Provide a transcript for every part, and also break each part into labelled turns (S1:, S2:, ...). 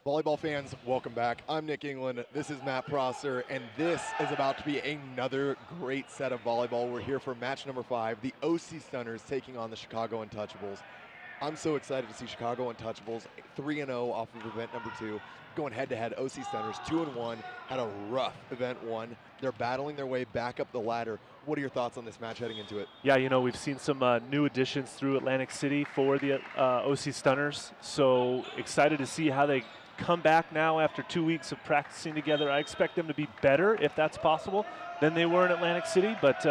S1: Volleyball fans, welcome back. I'm Nick England. This is Matt Prosser, and this is about to be another great set of volleyball. We're here for match number 5, the OC Stunners taking on the Chicago Untouchables. I'm so excited to see Chicago Untouchables 3-0 off of event number 2, going head-to-head. OC Stunners 2-1, had a rough event 1. They're battling their way back up the ladder. What are your thoughts on this match heading into it?
S2: Yeah, you know, we've seen some new additions through Atlantic City for the OC Stunners, so excited to see how they come back now after 2 weeks of practicing together. I expect them to be better, if that's possible, than they were in Atlantic City, but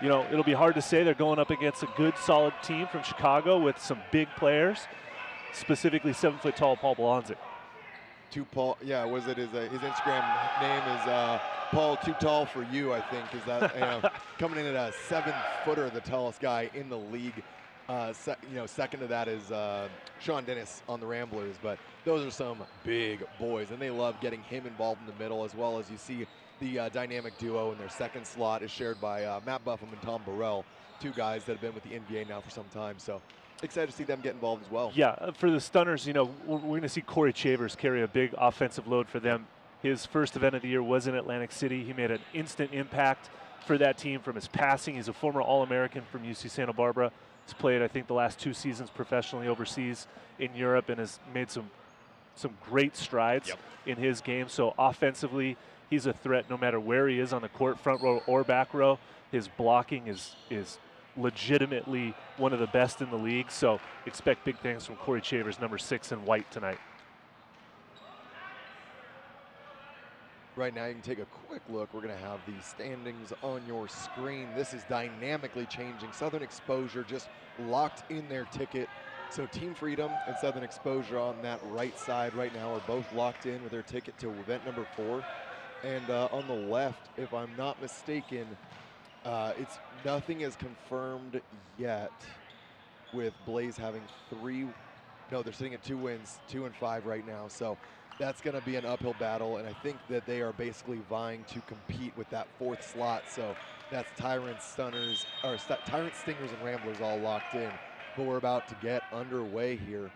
S2: you know, it'll be hard to say. They're going up against a good, solid team from Chicago with some big players, specifically 7-foot-tall Paul Blonzik.
S1: Paul, yeah, was it his Instagram name is Paul Too Tall For You, I think, is that, you know, coming in at a 7-footer, the tallest guy in the league. You know, second to that is Sean Dennis on the Ramblers, but those are some big boys, and they love getting him involved in the middle, as well as you see the dynamic duo in their second slot is shared by Matt Buffum and Tom Burrell, two guys that have been with the NBA now for some time. So excited to see them get involved as well.
S2: Yeah, for the Stunners, you know, we're going to see Korey Chavers carry a big offensive load for them. His first event of the year was in Atlantic City. He made an instant impact for that team from his passing. He's a former All-American from UC Santa Barbara. He's played, I think, the last 2 seasons professionally overseas in Europe and has made some great strides in his game. So offensively, he's a threat no matter where he is on the court, front row or back row. His blocking is legitimately one of the best in the league. So expect big things from Korey Chavers, number 6 in white tonight.
S1: Right now, you can take a quick look. We're going to have the standings on your screen. This is dynamically changing. Southern Exposure just locked in their ticket. So Team Freedom and Southern Exposure on that right side right now are both locked in with their ticket to event number 4. And on the left, if I'm not mistaken, it's nothing is confirmed yet with Blaze having 3. No, they're sitting at 2 wins, 2 and 5 right now. So that's going to be an uphill battle, and I think that they are basically vying to compete with that 4th slot. So that's Tyrants, Stunners, or Tyrants, Stingers, and Ramblers all locked in. But we're about to get underway here.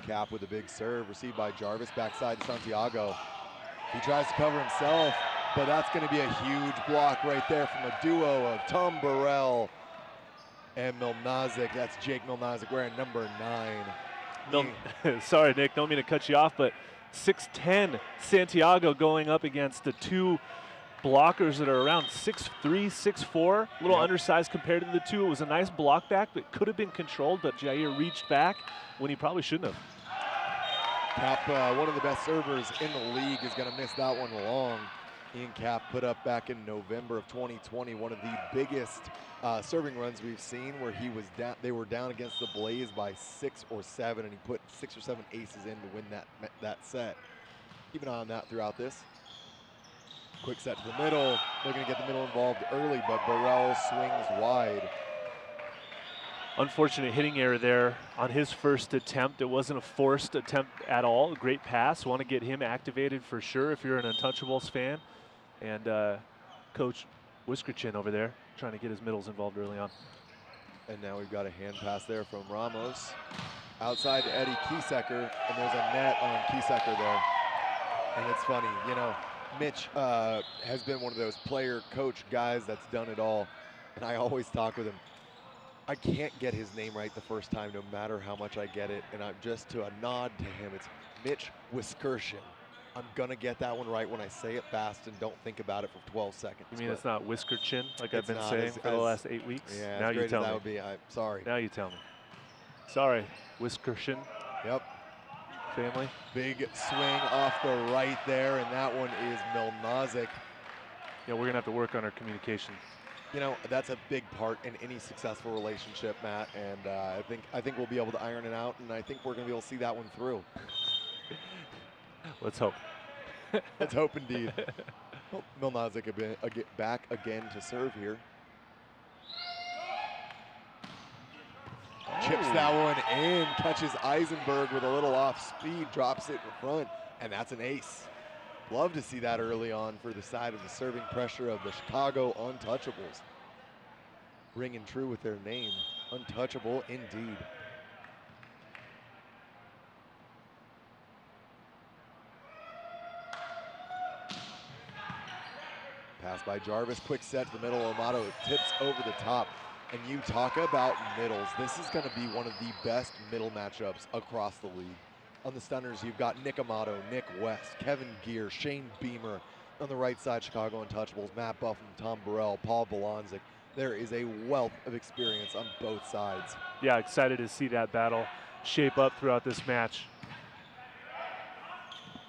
S1: Cap with a big serve, received by Jarvis, backside to Santiago. He tries to cover himself, but that's going to be a huge block right there from a duo of Tom Burrell and Milnazik. That's Jake Milnazik wearing number 9.
S2: Sorry, Nick, don't mean to cut you off, but 6'10" Santiago going up against the 2 blockers that are around 6'3", 6'4", a little undersized compared to the 2. It was a nice block back, but could have been controlled, but Jair reached back when he probably shouldn't have.
S1: Cap, one of the best servers in the league, is going to miss that one long. Ian Cap put up back in November of 2020 one of the biggest serving runs we've seen, where he was down. They were down against the Blaze by 6 or 7, and he put 6 or 7 aces in to win that set. Keep an eye on that throughout this. Quick set to the middle. They're going to get the middle involved early, but Burrell swings wide.
S2: Unfortunate hitting error there on his first attempt. It wasn't a forced attempt at all. A great pass. Want to get him activated for sure if you're an Untouchables fan. And Coach Whiskerchin over there trying to get his middles involved early on.
S1: And now we've got a hand pass there from Ramos. Outside to Eddie Kiesecker, and there's a net on Kiesecker there. And it's funny, you know, Mitch has been one of those player-coach guys that's done it all. And I always talk with him. I can't get his name right the first time, no matter how much I get it. And I'm just to a nod to him. It's Mitch Whiskerchin. I'm going to get that one right when I say it fast and don't think about it for 12 seconds.
S2: You mean it's not Whisker Chin, like I've been saying for the last 8 weeks?
S1: Yeah,
S2: now
S1: as
S2: you
S1: great
S2: tell
S1: as that
S2: me.
S1: would be, I'm sorry.
S2: Now you tell me. Sorry, Whisker Chin.
S1: Yep.
S2: Family.
S1: Big swing off the right there, and that one is Milnazik.
S2: Yeah, we're going to have to work on our communication.
S1: You know, that's a big part in any successful relationship, Matt, and I think we'll be able to iron it out, and I think we're going to be able to see that one through.
S2: Let's hope.
S1: Let's hope indeed. Oh, Milnazik back again to serve here. Chips that one in, catches Eisenberg with a little off speed, drops it in front, and that's an ace. Love to see that early on for the side of the serving pressure of the Chicago Untouchables. Ringing true with their name, untouchable indeed. Pass by Jarvis, quick set to the middle. Amato tips over the top. And you talk about middles. This is going to be one of the best middle matchups across the league. On the Stunners, you've got Nick Amato, Nick West, Kevin Gear, Shane Beamer. On the right side, Chicago Untouchables, Matt Buffum, Tom Burrell, Paul Bolonzik. There is a wealth of experience on both sides.
S2: Yeah, excited to see that battle shape up throughout this match.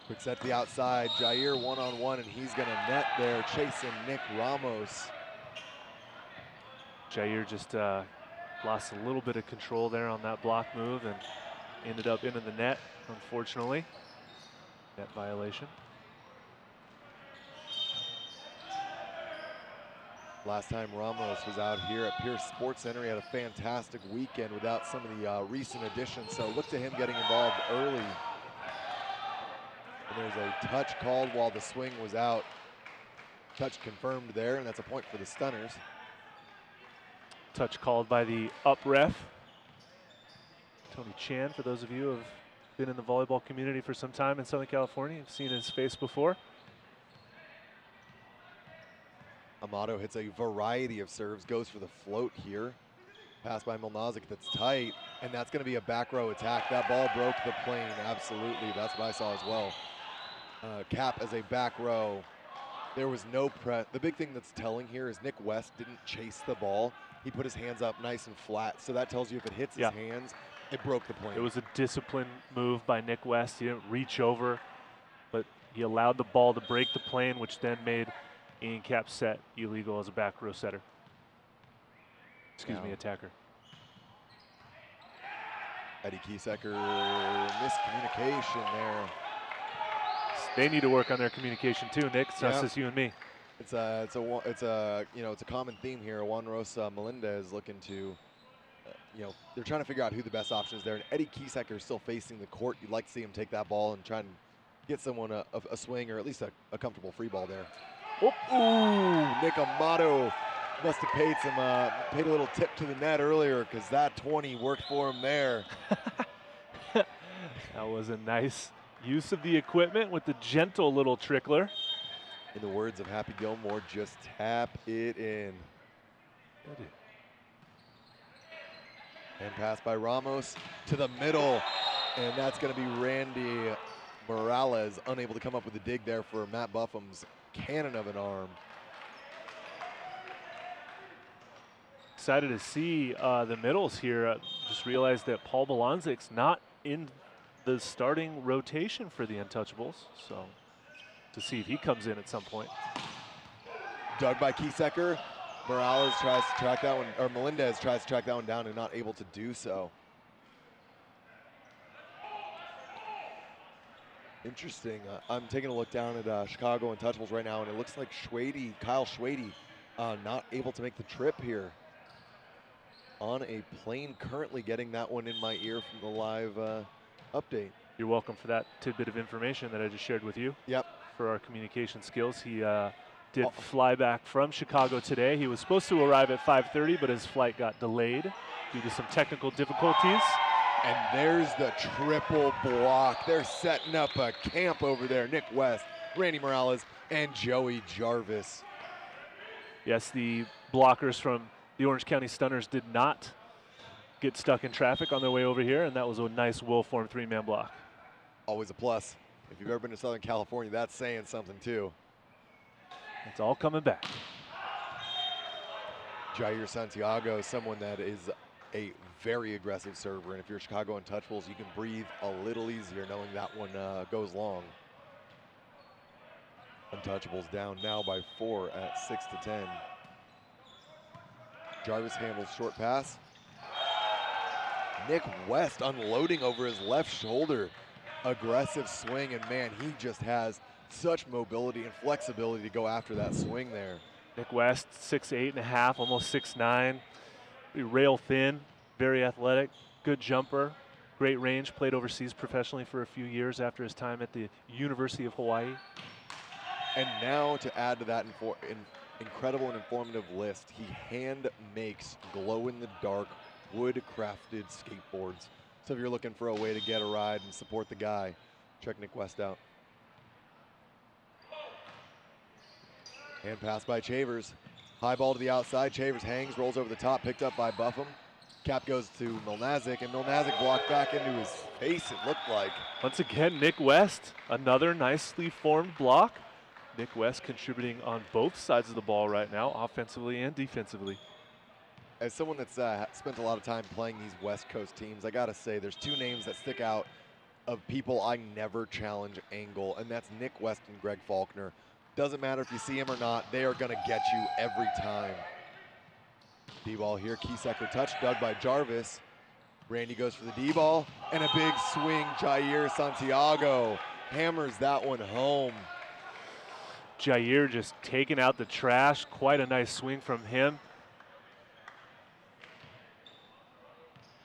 S1: Quick set to the outside, Jair one-on-one, and he's gonna net there, chasing Nick Ramos.
S2: Jair just lost a little bit of control there on that block move and ended up into the net, unfortunately. Net violation.
S1: Last time Ramos was out here at Pierce Sports Center, he had a fantastic weekend without some of the recent additions, so look to him getting involved early. And there's a touch called while the swing was out. Touch confirmed there, and that's a point for the Stunners.
S2: Touch called by the up ref, Tony Chan, for those of you who have been in the volleyball community for some time in Southern California. You've seen his face before.
S1: Amato hits a variety of serves, goes for the float here. Pass by Milnazik that's tight, and that's going to be a back row attack. That ball broke the plane, absolutely. That's what I saw as well. Cap as a back row. There was no press. The big thing that's telling here is Nick West didn't chase the ball. He put his hands up nice and flat, so that tells you if it hits his hands, it broke the plane.
S2: It was a disciplined move by Nick West. He didn't reach over, but he allowed the ball to break the plane, which then made Ian Cap's set illegal as a back row setter. Excuse me, attacker.
S1: Eddie Kiesecker, miscommunication there.
S2: They need to work on their communication too, Nick. It's not just you and me.
S1: It's a common theme here. Juan Rosa Melendez looking to, they're trying to figure out who the best option is there. And Eddie Kiesecker is still facing the court. You'd like to see him take that ball and try and get someone a swing or at least a comfortable free ball there. Ooh, Nick Amato must have paid a little tip to the net earlier because that 20 worked for him there.
S2: That was a nice use of the equipment with the gentle little trickler.
S1: In the words of Happy Gilmore, just tap it in. And pass by Ramos to the middle. And that's going to be Randy Morales, unable to come up with a dig there for Matt Buffum's cannon of an arm.
S2: Excited to see the middles here. Just realized that Paul Bolonzik's not in the starting rotation for the Untouchables, so to see if he comes in at some point.
S1: Dug by Kiesecker. Morales tries to track that one, or Melendez tries to track that one down and not able to do so. Interesting. I'm taking a look down at Chicago Untouchables right now, and it looks like Kyle Schwady, not able to make the trip here. On a plane, currently getting that one in my ear from the live update.
S2: You're welcome for that tidbit of information that I just shared with you.
S1: Yep.
S2: For our communication skills. He did fly back from Chicago today. He was supposed to arrive at 5:30, but his flight got delayed due to some technical difficulties.
S1: And there's the triple block. They're setting up a camp over there. Nick West, Randy Morales, and Joey Jarvis.
S2: Yes, the blockers from the Orange County Stunners did not get stuck in traffic on their way over here, and that was a nice well-formed three-man block.
S1: Always a plus. If you've ever been to Southern California, that's saying something too.
S2: It's all coming back.
S1: Jair Santiago is someone that is a very aggressive server, and if you're Chicago Untouchables, you can breathe a little easier knowing that one goes long. Untouchables down now by 4 at 6-10. Jarvis handles short pass. Nick West unloading over his left shoulder. Aggressive swing, and man, he just has such mobility and flexibility to go after that swing there.
S2: Nick West, 6'8.5", almost 6'9", rail thin, very athletic, good jumper, great range, played overseas professionally for a few years after his time at the University of Hawaii.
S1: And now to add to that incredible and informative list, he hand makes glow-in-the-dark wood-crafted skateboards. So if you're looking for a way to get a ride and support the guy, check Nick West out. Hand pass by Chavers. High ball to the outside. Chavers hangs, rolls over the top, picked up by Buffum. Cap goes to Milnazic, and Milnazic blocked back into his face, it looked like.
S2: Once again, Nick West, another nicely formed block. Nick West contributing on both sides of the ball right now, offensively and defensively.
S1: As someone that's spent a lot of time playing these West Coast teams, I gotta say there's two names that stick out of people I never challenge angle, and that's Nick West and Greg Faulkner. Doesn't matter if you see him or not, they are gonna get you every time. D-ball here, Kiesecker touch, dug by Jarvis. Randy goes for the D-ball, and a big swing, Jair Santiago hammers that one home.
S2: Jair just taking out the trash, quite a nice swing from him.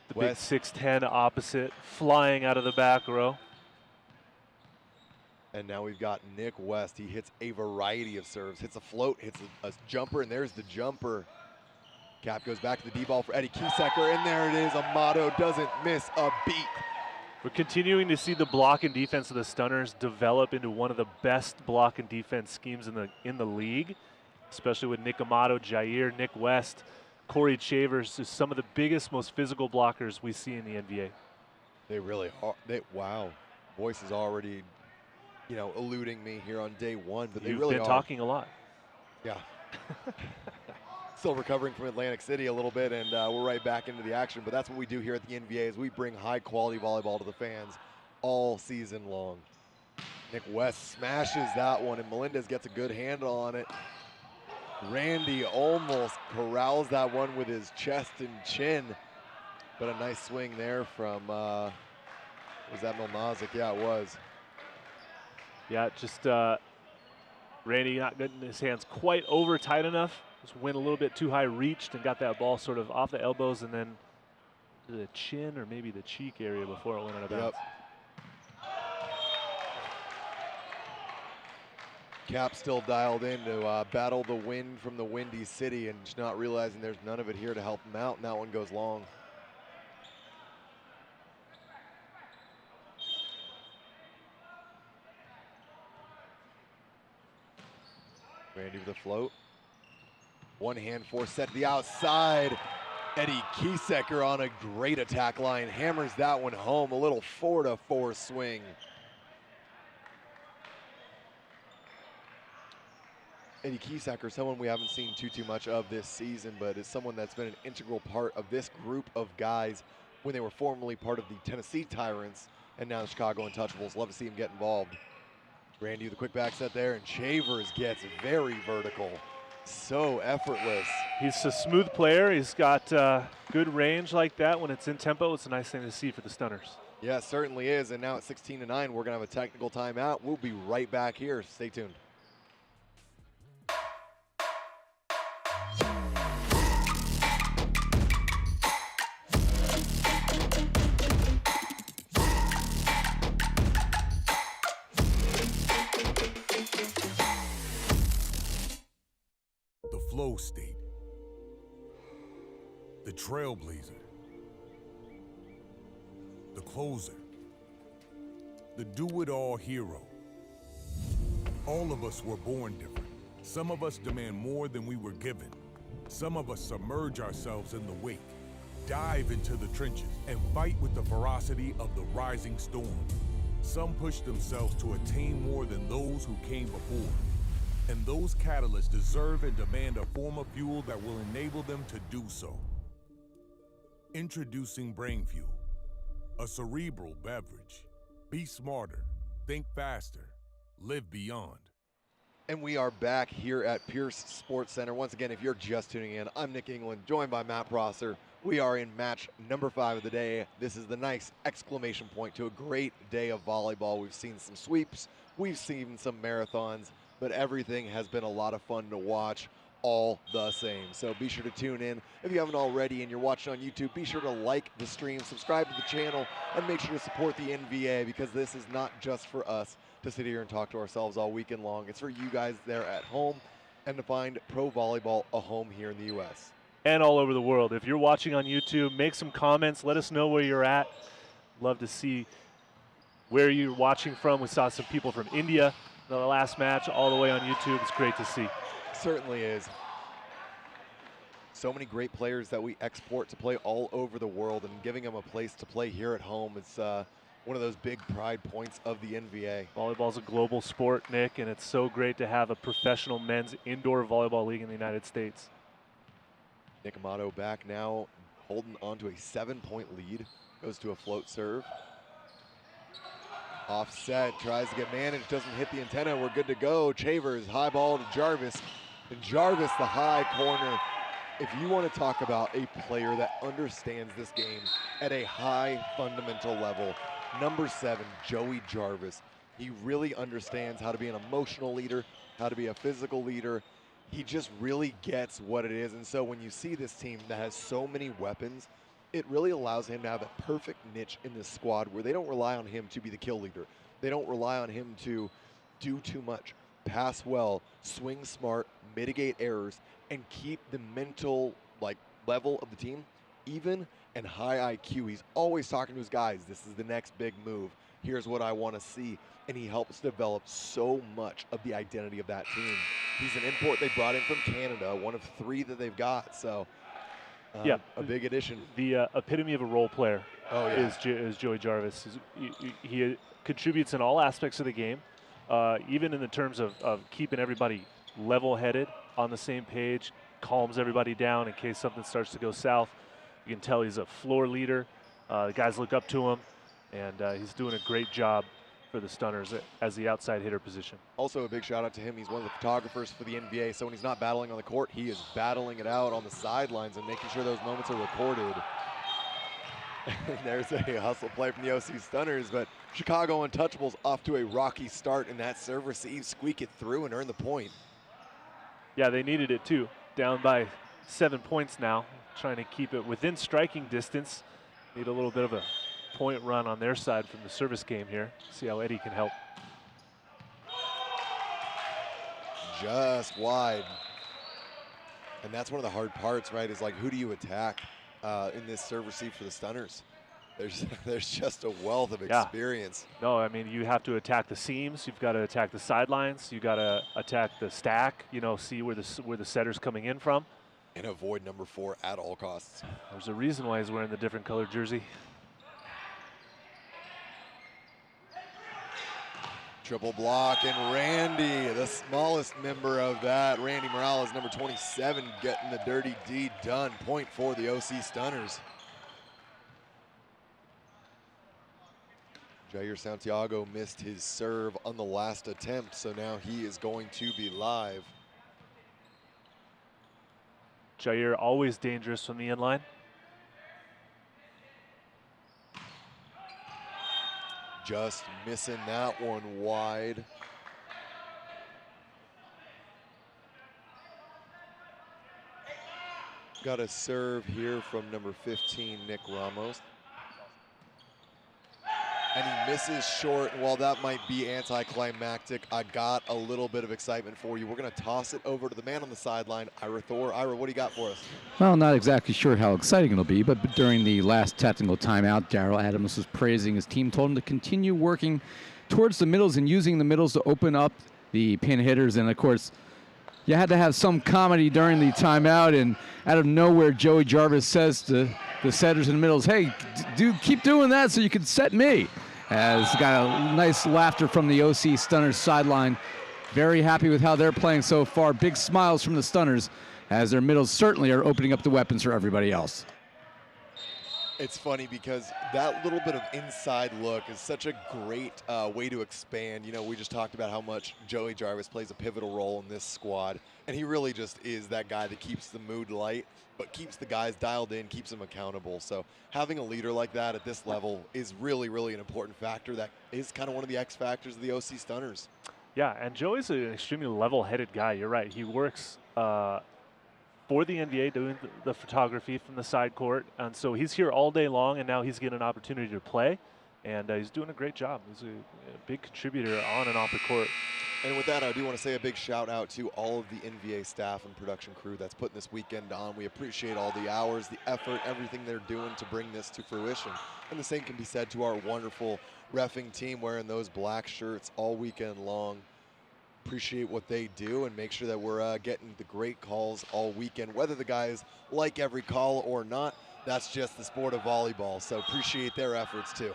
S2: The
S1: West.
S2: big 6'10" opposite, flying out of the back row.
S1: And now we've got Nick West. He hits a variety of serves, hits a float, hits a jumper, and there's the jumper. Cap goes back to the D-ball for Eddie Kiesecker, and there it is. Amato doesn't miss a beat.
S2: We're continuing to see the block and defense of the Stunners develop into one of the best block and defense schemes in the league, especially with Nick Amato, Jair, Nick West, Korey Chavers, is some of the biggest, most physical blockers we see in the NBA.
S1: They really are. Wow, voice is already, eluding me here on day one, but they really are.
S2: You've been talking a lot.
S1: Yeah. Still recovering from Atlantic City a little bit, and we're right back into the action. But that's what we do here at the NBA, is we bring high-quality volleyball to the fans all season long. Nick West smashes that one, and Melendez gets a good handle on it. Randy almost corrals that one with his chest and chin, but a nice swing there from, was that Milnazic? Yeah, it was.
S2: Yeah, just Randy not getting his hands quite over tight enough. Just went a little bit too high, reached, and got that ball sort of off the elbows and then to the chin or maybe the cheek area before it went out of bounds.
S1: Cap still dialed in to battle the wind from the Windy City, and just not realizing there's none of it here to help him out, and that one goes long. Randy with a float. One hand force set to the outside. Eddie Kiesecker on a great attack line, hammers that one home, a little 4-4 swing. Eddie Kiesecker, someone we haven't seen too much of this season, but is someone that's been an integral part of this group of guys when they were formerly part of the Tennessee Tyrants and now the Chicago Untouchables. Love to see him get involved. Randy with a quick back set there, and Chavers gets very vertical. So effortless.
S2: He's a smooth player. He's got good range like that. When it's in tempo, it's a nice thing to see for the Stunners.
S1: Yeah, it certainly is. And now at 16-9, we're going to have a technical timeout. We'll be right back here. Stay tuned.
S3: Flow state, the trailblazer, the closer, the do-it-all hero. All of us were born different. Some of us demand more than we were given. Some of us submerge ourselves in the wake, dive into the trenches, and fight with the ferocity of the rising storm. Some push themselves to attain more than those who came before. And those catalysts deserve and demand a form of fuel that will enable them to do so. Introducing Brain Fuel, a cerebral beverage. Be smarter, think faster, live beyond.
S1: And we are back here at Pierce Sports Center. Once again, if you're just tuning in, I'm Nick England, joined by Matt Prosser. We are in match number 5 of the day. This is the nice exclamation point to a great day of volleyball. We've seen some sweeps, we've seen some marathons, but everything has been a lot of fun to watch, all the same. So be sure to tune in. If you haven't already and you're watching on YouTube, be sure to like the stream, subscribe to the channel, and make sure to support the NVA, because this is not just for us to sit here and talk to ourselves all weekend long. It's for you guys there at home and to find pro volleyball a home here in the U.S.
S2: And all over the world. If you're watching on YouTube, make some comments. Let us know where you're at. Love to see where you're watching from. We saw some people from India in the last match all the way on YouTube. It's great to see.
S1: Certainly is. So many great players that we export to play all over the world, and giving them a place to play here at home is one of those big pride points of the NVA.
S2: Volleyball's a global sport, Nick, and it's so great to have a professional men's indoor volleyball league in the United States.
S1: Nick Amato back now, holding on to a 7-point lead. Goes to a float serve. Offset, tries to get managed, doesn't hit the antenna. We're good to go. Chavers, high ball to Jarvis. And Jarvis, the high corner. If you want to talk about a player that understands this game at a high fundamental level, number 7, Joey Jarvis. He really understands how to be an emotional leader, how to be a physical leader. He just really gets what it is. And so when you see this team that has so many weapons, it really allows him to have a perfect niche in this squad where they don't rely on him to be the kill leader. They don't rely on him to do too much, pass well, swing smart, mitigate errors, and keep the mental level of the team even and high IQ. He's always talking to his guys. This is the next big move. Here's what I want to see. And he helps develop so much of the identity of that team. He's an import they brought in from Canada, one of 3 that they've got. So
S2: yeah,
S1: a big addition.
S2: The epitome of a role player is Joey Jarvis. He contributes in all aspects of the game, even in the terms of keeping everybody level-headed, on the same page, calms everybody down in case something starts to go south. You can tell he's a floor leader. The guys look up to him, and he's doing a great job for the Stunners as the outside hitter position.
S1: Also a big shout out to him. He's one of the photographers for the NBA, so when he's not battling on the court, he is battling it out on the sidelines and making sure those moments are recorded. There's a hustle play from the OC Stunners, but Chicago Untouchables off to a rocky start, and that serve receive, squeak it through and earn the point.
S2: Yeah, they needed it too. Down by 7 points now, trying to keep it within striking distance. Need a little bit of a point run on their side from the service game here. See how Eddie can help.
S1: Just wide. And that's one of the hard parts, right, is who do you attack in this serve receive for the Stunners? There's just a wealth of experience.
S2: No, I mean, you have to attack the seams. You've got to attack the sidelines. You got to attack the stack. See where the setter's coming in from,
S1: and avoid number 4 at all costs.
S2: There's a reason why he's wearing the different colored jersey.
S1: Triple block, and Randy, the smallest member of that, Randy Morales, number 27, getting the dirty deed done. Point for the OC Stunners. Jair Santiago missed his serve on the last attempt, so now he is going to be live.
S2: Jair always dangerous from the end line.
S1: Just missing that one wide. Got a serve here from number 15, Nick Ramos. And he misses short, and while that might be anticlimactic, I got a little bit of excitement for you. We're going to toss it over to the man on the sideline, Ira Thor. Ira, what do you got for us?
S4: Well, not exactly sure how exciting it'll be, but during the last technical timeout, Darryl Adams was praising his team, told him to continue working towards the middles and using the middles to open up the pin hitters. And, of course, you had to have some comedy during the timeout, and out of nowhere, Joey Jarvis says to the setters in the middles, hey, keep doing that so you can set me. Has got a nice laughter from the OC Stunners sideline. Very happy with how they're playing so far. Big smiles from the Stunners as their middles certainly are opening up the weapons for everybody else.
S1: It's funny because that little bit of inside look is such a great way to expand. You know, we just talked about how much Joey Jarvis plays a pivotal role in this squad, and he really just is that guy that keeps the mood light, but keeps the guys dialed in, keeps them accountable. So having a leader like that at this level is really, really an important factor. That is kind of one of the X factors of the OC Stunners.
S2: Yeah, and Joey's an extremely level-headed guy. You're right. He works for the NBA doing the photography from the side court, and so he's here all day long, and now he's getting an opportunity to play, and he's doing a great job. He's a big contributor on and off the court.
S1: And with that, I do want to say a big shout out to all of the NBA staff and production crew that's putting this weekend on. We appreciate all the hours, the effort, everything they're doing to bring this to fruition. And the same can be said to our wonderful reffing team wearing those black shirts all weekend long. Appreciate what they do and make sure that we're getting the great calls all weekend. Whether the guys like every call or not, that's just the sport of volleyball. So appreciate their efforts too.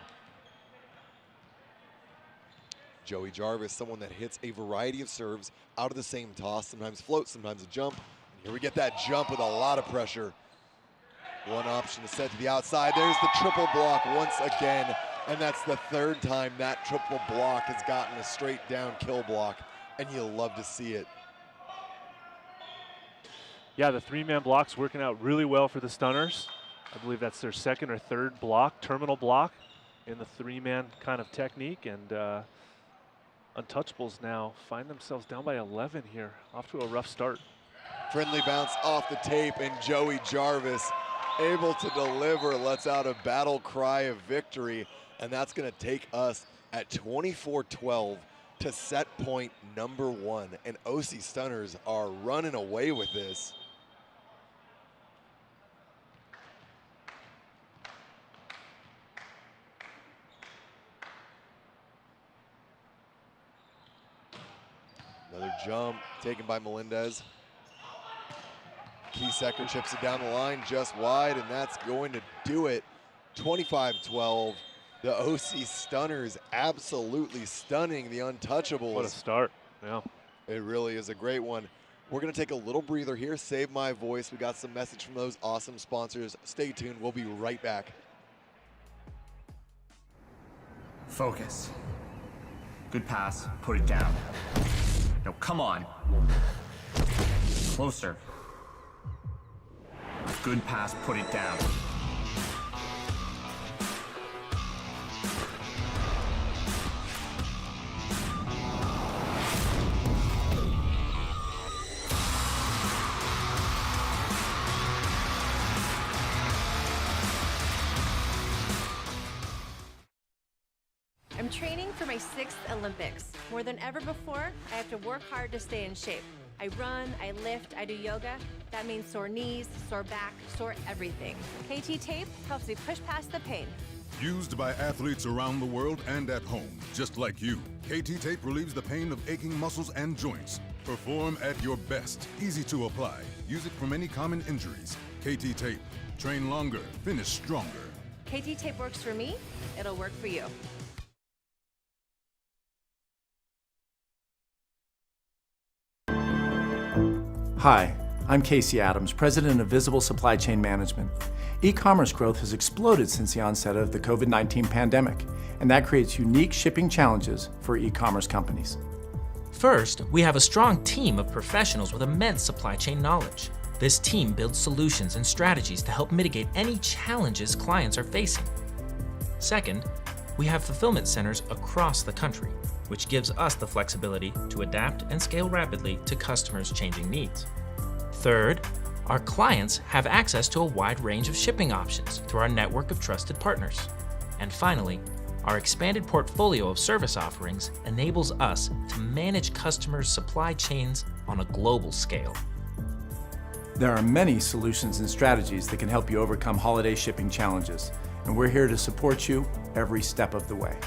S1: Joey Jarvis, someone that hits a variety of serves out of the same toss, sometimes floats, sometimes a jump. And here we get that jump with a lot of pressure. One option is set to the outside. There's the triple block once again, and that's the third time that triple block has gotten a straight down kill block. And you'll love to see it.
S2: Yeah, the three-man block's working out really well for the Stunners. I believe that's their second or third block, terminal block, in the three-man kind of technique. And Untouchables now find themselves down by 11 here, off to a rough start.
S1: Friendly bounce off the tape, and Joey Jarvis able to deliver, lets out a battle cry of victory. And that's going to take us at 24-12. To set point number 1, and OC Stunners are running away with this. Another jump taken by Melendez. Keysecker chips it down the line just wide, and that's going to do it. 25-12. The OC Stunners absolutely stunning the Untouchables.
S2: What a start, yeah.
S1: It really is a great one. We're gonna take a little breather here, save my voice. We got some message from those awesome sponsors. Stay tuned, we'll be right back.
S5: Focus. Good pass, put it down. No, come on. Closer. Good pass, put it down.
S6: I'm training for my 6th Olympics. More than ever before, I have to work hard to stay in shape. I run, I lift, I do yoga. That means sore knees, sore back, sore everything. KT Tape helps me push past the pain.
S3: Used by athletes around the world and at home, just like you. KT Tape relieves the pain of aching muscles and joints. Perform at your best. Easy to apply. Use it for many common injuries. KT Tape. Train longer, finish stronger.
S6: KT Tape works for me, it'll work for you.
S7: Hi, I'm Casey Adams, President of Visible Supply Chain Management. E-commerce growth has exploded since the onset of the COVID-19 pandemic, and that creates unique shipping challenges for e-commerce companies.
S8: First, we have a strong team of professionals with immense supply chain knowledge. This team builds solutions and strategies to help mitigate any challenges clients are facing. Second, we have fulfillment centers across the country, which gives us the flexibility to adapt and scale rapidly to customers' changing needs. Third, our clients have access to a wide range of shipping options through our network of trusted partners. And finally, our expanded portfolio of service offerings enables us to manage customers' supply chains on a global scale.
S7: There are many solutions and strategies that can help you overcome holiday shipping challenges, and we're here to support you every step of the way.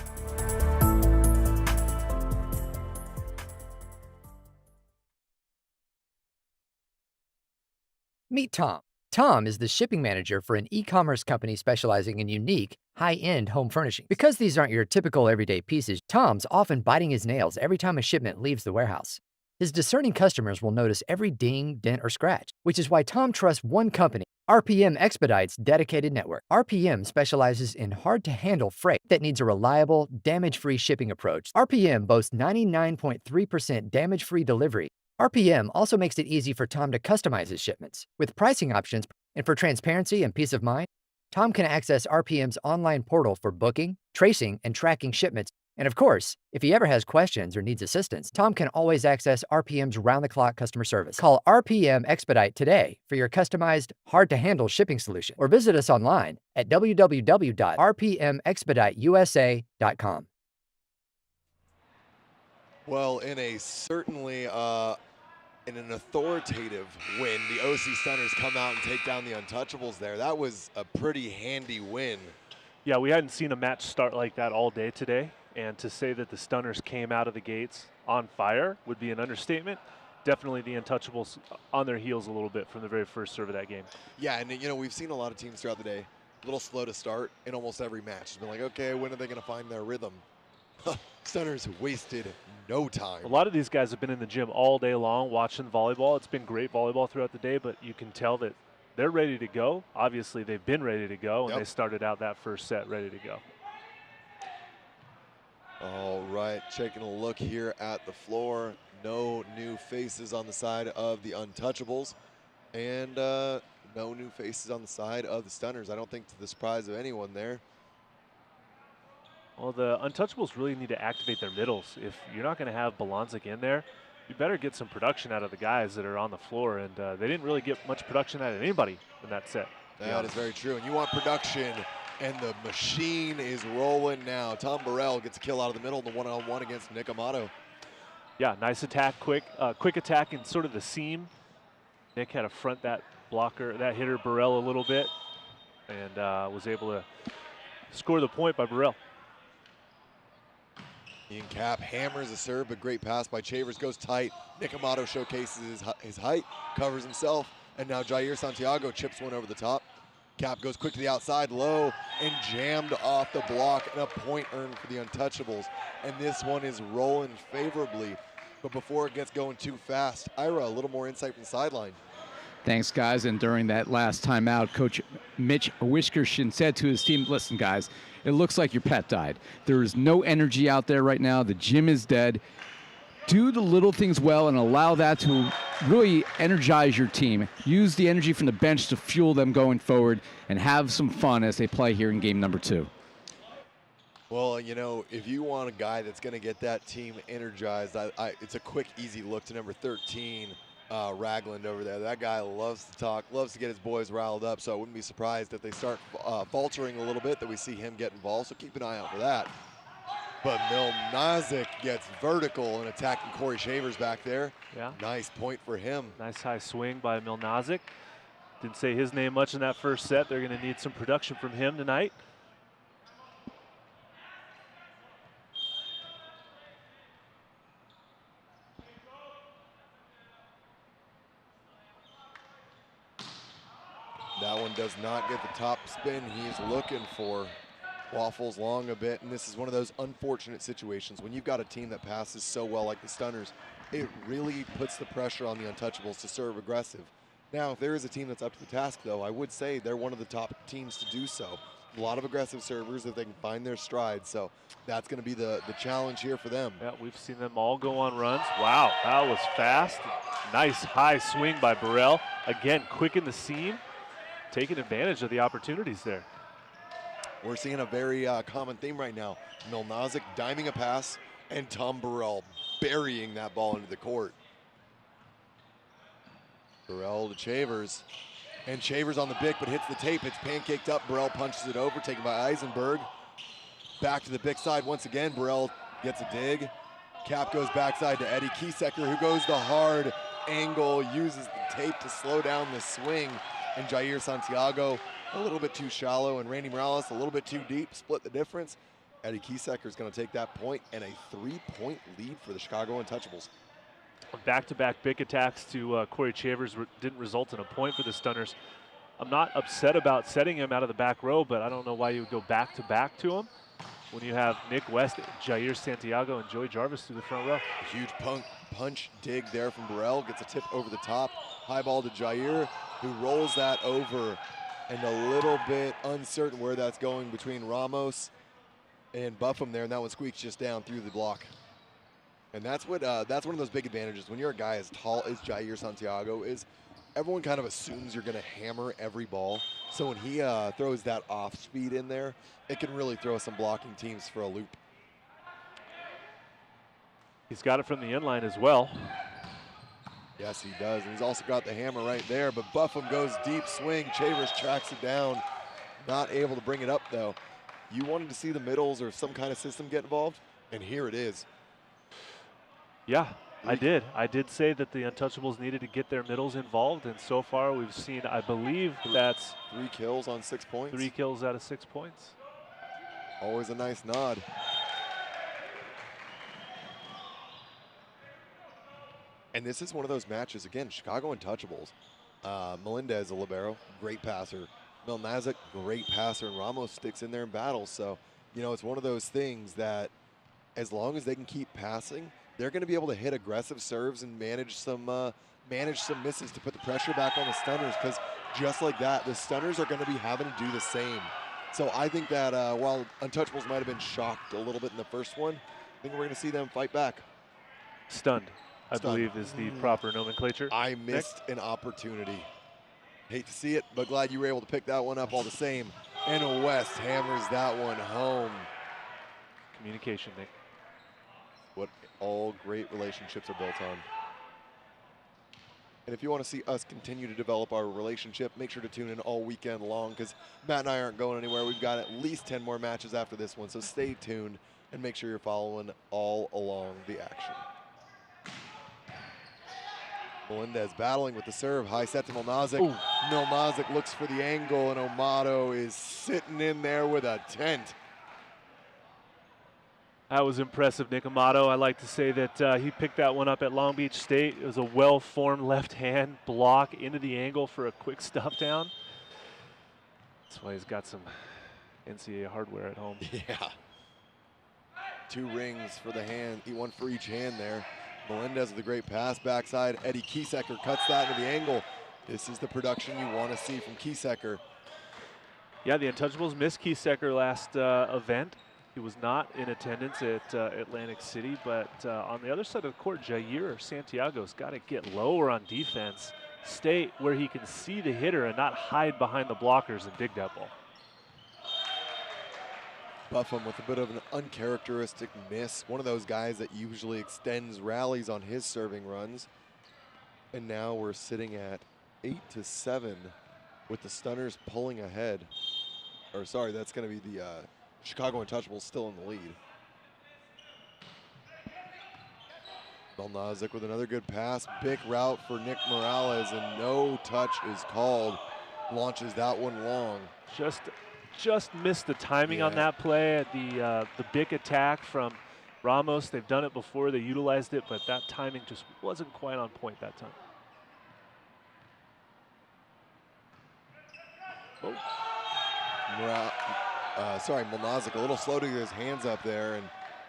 S9: Meet Tom. Tom is the shipping manager for an e-commerce company specializing in unique, high-end home furnishings. Because these aren't your typical everyday pieces, Tom's often biting his nails every time a shipment leaves the warehouse. His discerning customers will notice every ding, dent, or scratch, which is why Tom trusts one company, RPM Expedite's dedicated network. RPM specializes in hard-to-handle freight that needs a reliable, damage-free shipping approach. RPM boasts 99.3% damage-free delivery. RPM also makes it easy for Tom to customize his shipments with pricing options, and for transparency and peace of mind, Tom can access RPM's online portal for booking, tracing, and tracking shipments. And of course, if he ever has questions or needs assistance, Tom can always access RPM's round-the-clock customer service. Call RPM Expedite today for your customized, hard-to-handle shipping solution, or visit us online at www.rpmexpediteusa.com.
S1: Well, in a certainly in an authoritative win, the OC Stunners come out and take down the Untouchables there. That was a pretty handy win.
S2: Yeah, we hadn't seen a match start like that all day today, and to say that the Stunners came out of the gates on fire would be an understatement. Definitely the Untouchables on their heels a little bit from the very first serve of that game.
S1: Yeah, and you know, we've seen a lot of teams throughout the day a little slow to start in almost every match. It's been like, okay, when are they going to find their rhythm? Stunners wasted no time.
S2: A lot of these guys have been in the gym all day long watching volleyball. It's been great volleyball throughout the day, but you can tell that they're ready to go. Obviously, they've been ready to go, and they started out that first set ready to go.
S1: All right, taking a look here at the floor. No new faces on the side of the Untouchables, and no new faces on the side of the Stunners. I don't think to the surprise of anyone there.
S2: Well, the Untouchables really need to activate their middles. If you're not going to have Balanzik in there, you better get some production out of the guys that are on the floor, and they didn't really get much production out of anybody in that set.
S1: That is very true, and you want production, and the machine is rolling now. Tom Burrell gets a kill out of the middle in the one-on-one against Nick Amato.
S2: Yeah, nice attack, quick attack in sort of the seam. Nick had to front that blocker, that hitter Burrell a little bit, and was able to score the point by Burrell.
S1: Ian Cap hammers a serve, but great pass by Chavers, goes tight. Nick Amato showcases his height, covers himself, and now Jair Santiago chips one over the top. Cap goes quick to the outside, low, and jammed off the block, and a point earned for the Untouchables. And this one is rolling favorably, but before it gets going too fast, Ira, a little more insight from the sideline.
S4: Thanks, guys. And during that last timeout, Coach Mitch Wishkershin said to his team, listen, guys, it looks like your pet died. There is no energy out there right now. The gym is dead. Do the little things well and allow that to really energize your team. Use the energy from the bench to fuel them going forward and have some fun as they play here in game number 2.
S1: Well, you know, if you want a guy that's going to get that team energized, it's a quick, easy look to number 13, Ragland over there. That guy loves to talk, loves to get his boys riled up, so I wouldn't be surprised if they start faltering a little bit, that we see him get involved, so keep an eye out for that. But Milnazik gets vertical and attacking Korey Chavers back there.
S2: Yeah.
S1: Nice point for him.
S2: Nice high swing by Milnazik. Didn't say his name much in that first set. They're going to need some production from him tonight.
S1: That one does not get the top spin he's looking for. Waffles long a bit, and this is one of those unfortunate situations. When you've got a team that passes so well like the Stunners, it really puts the pressure on the Untouchables to serve aggressive. Now, if there is a team that's up to the task, though, I would say they're one of the top teams to do so. A lot of aggressive servers if they can find their stride, so that's going to be the challenge here for them.
S2: Yeah, we've seen them all go on runs. Wow, that was fast. Nice high swing by Burrell. Again, quick in the seam, taking advantage of the opportunities there.
S1: We're seeing a very common theme right now. Milnazik diming a pass, and Tom Burrell burying that ball into the court. Burrell to Chavers, and Chavers on the bick, but hits the tape. It's pancaked up. Burrell punches it over, taken by Eisenberg. Back to the bick side once again. Burrell gets a dig. Cap goes backside to Eddie Kiesecker, who goes the hard angle, uses the tape to slow down the swing, and Jair Santiago a little bit too shallow, and Randy Morales a little bit too deep, split the difference. Eddie Kiesecker is going to take that point, and a 3-point lead for the Chicago Untouchables.
S2: Back-to-back big attacks to Korey Chavers didn't result in a point for the Stunners. I'm not upset about setting him out of the back row, but I don't know why you would go back-to-back to him. when you have Nick West, Jair Santiago, and Joey Jarvis through the front row.
S1: A huge punch dig there from Burrell. Gets a tip over the top. High ball to Jair, who rolls that over. And a little bit uncertain where that's going between Ramos and Buffum there. And that one squeaks just down through the block. And that's one of those big advantages. When you're a guy as tall as Jair Santiago is, everyone kind of assumes you're going to hammer every ball. So when he throws that off speed in there, it can really throw some blocking teams for a loop.
S2: He's got it from the end line as well.
S1: Yes, he does. And he's also got the hammer right there. But Buffum goes deep swing. Chavers tracks it down. Not able to bring it up, though. You wanted to see the middles or some kind of system get involved, and here it is.
S2: Yeah, I did. I did say that the Untouchables needed to get their middles involved, and so far we've seen, I believe that's
S1: 3 kills on 6 points.
S2: 3 kills out of 6 points.
S1: Always a nice nod. And this is one of those matches, again, Chicago Untouchables. Melendez, a libero, great passer. Milnazic, great passer, and Ramos sticks in there in battles. So, you know, it's one of those things that as long as they can keep passing, they're going to be able to hit aggressive serves and manage some misses to put the pressure back on the stunners, because just like that, the stunners are going to be having to do the same. So I think that while Untouchables might have been shocked a little bit in the first one, I think we're going to see them fight back.
S2: Stunned, I believe, is the proper nomenclature.
S1: I missed an opportunity. Hate to see it, but glad you were able to pick that one up all the same. And West hammers that one home.
S2: Communication, Nick.
S1: What all great relationships are built on. And if you want to see us continue to develop our relationship, make sure to tune in all weekend long, because Matt and I aren't going anywhere. We've got at least 10 more matches after this one, so stay tuned and make sure you're following all along the action. Melendez battling with the serve, high set to Milnazic. Ooh. Milnazic looks for the angle, and Amato is sitting in there with a tent.
S2: That was impressive, Nick Amato. I like to say that he picked that one up at Long Beach State. It was a well-formed left hand block into the angle for a quick stuff down. That's why he's got some NCAA hardware at home.
S1: Yeah. 2 rings for the hand, one for each hand there. Melendez with a great pass backside. Eddie Kiesecker cuts that into the angle. This is the production you want to see from Kiesecker.
S2: Yeah, the Untouchables missed Kiesecker last event. He was not in attendance at Atlantic City, but on the other side of the court, Jair Santiago's got to get lower on defense, stay where he can see the hitter and not hide behind the blockers and dig that ball.
S1: Buffum with a bit of an uncharacteristic miss. One of those guys that usually extends rallies on his serving runs. And now we're sitting at 8-7 with the Stunners pulling ahead. Or sorry, that's going to be the Chicago Untouchables still in the lead. Milnazic with another good pass. Big route for Nick Morales, and no touch is called. Launches that one long.
S2: Just missed the timing on that play. The big attack from Ramos. They've done it before. They utilized it, but that timing just wasn't quite on point that time. Oh.
S1: Milnazic a little slow to get his hands up there, and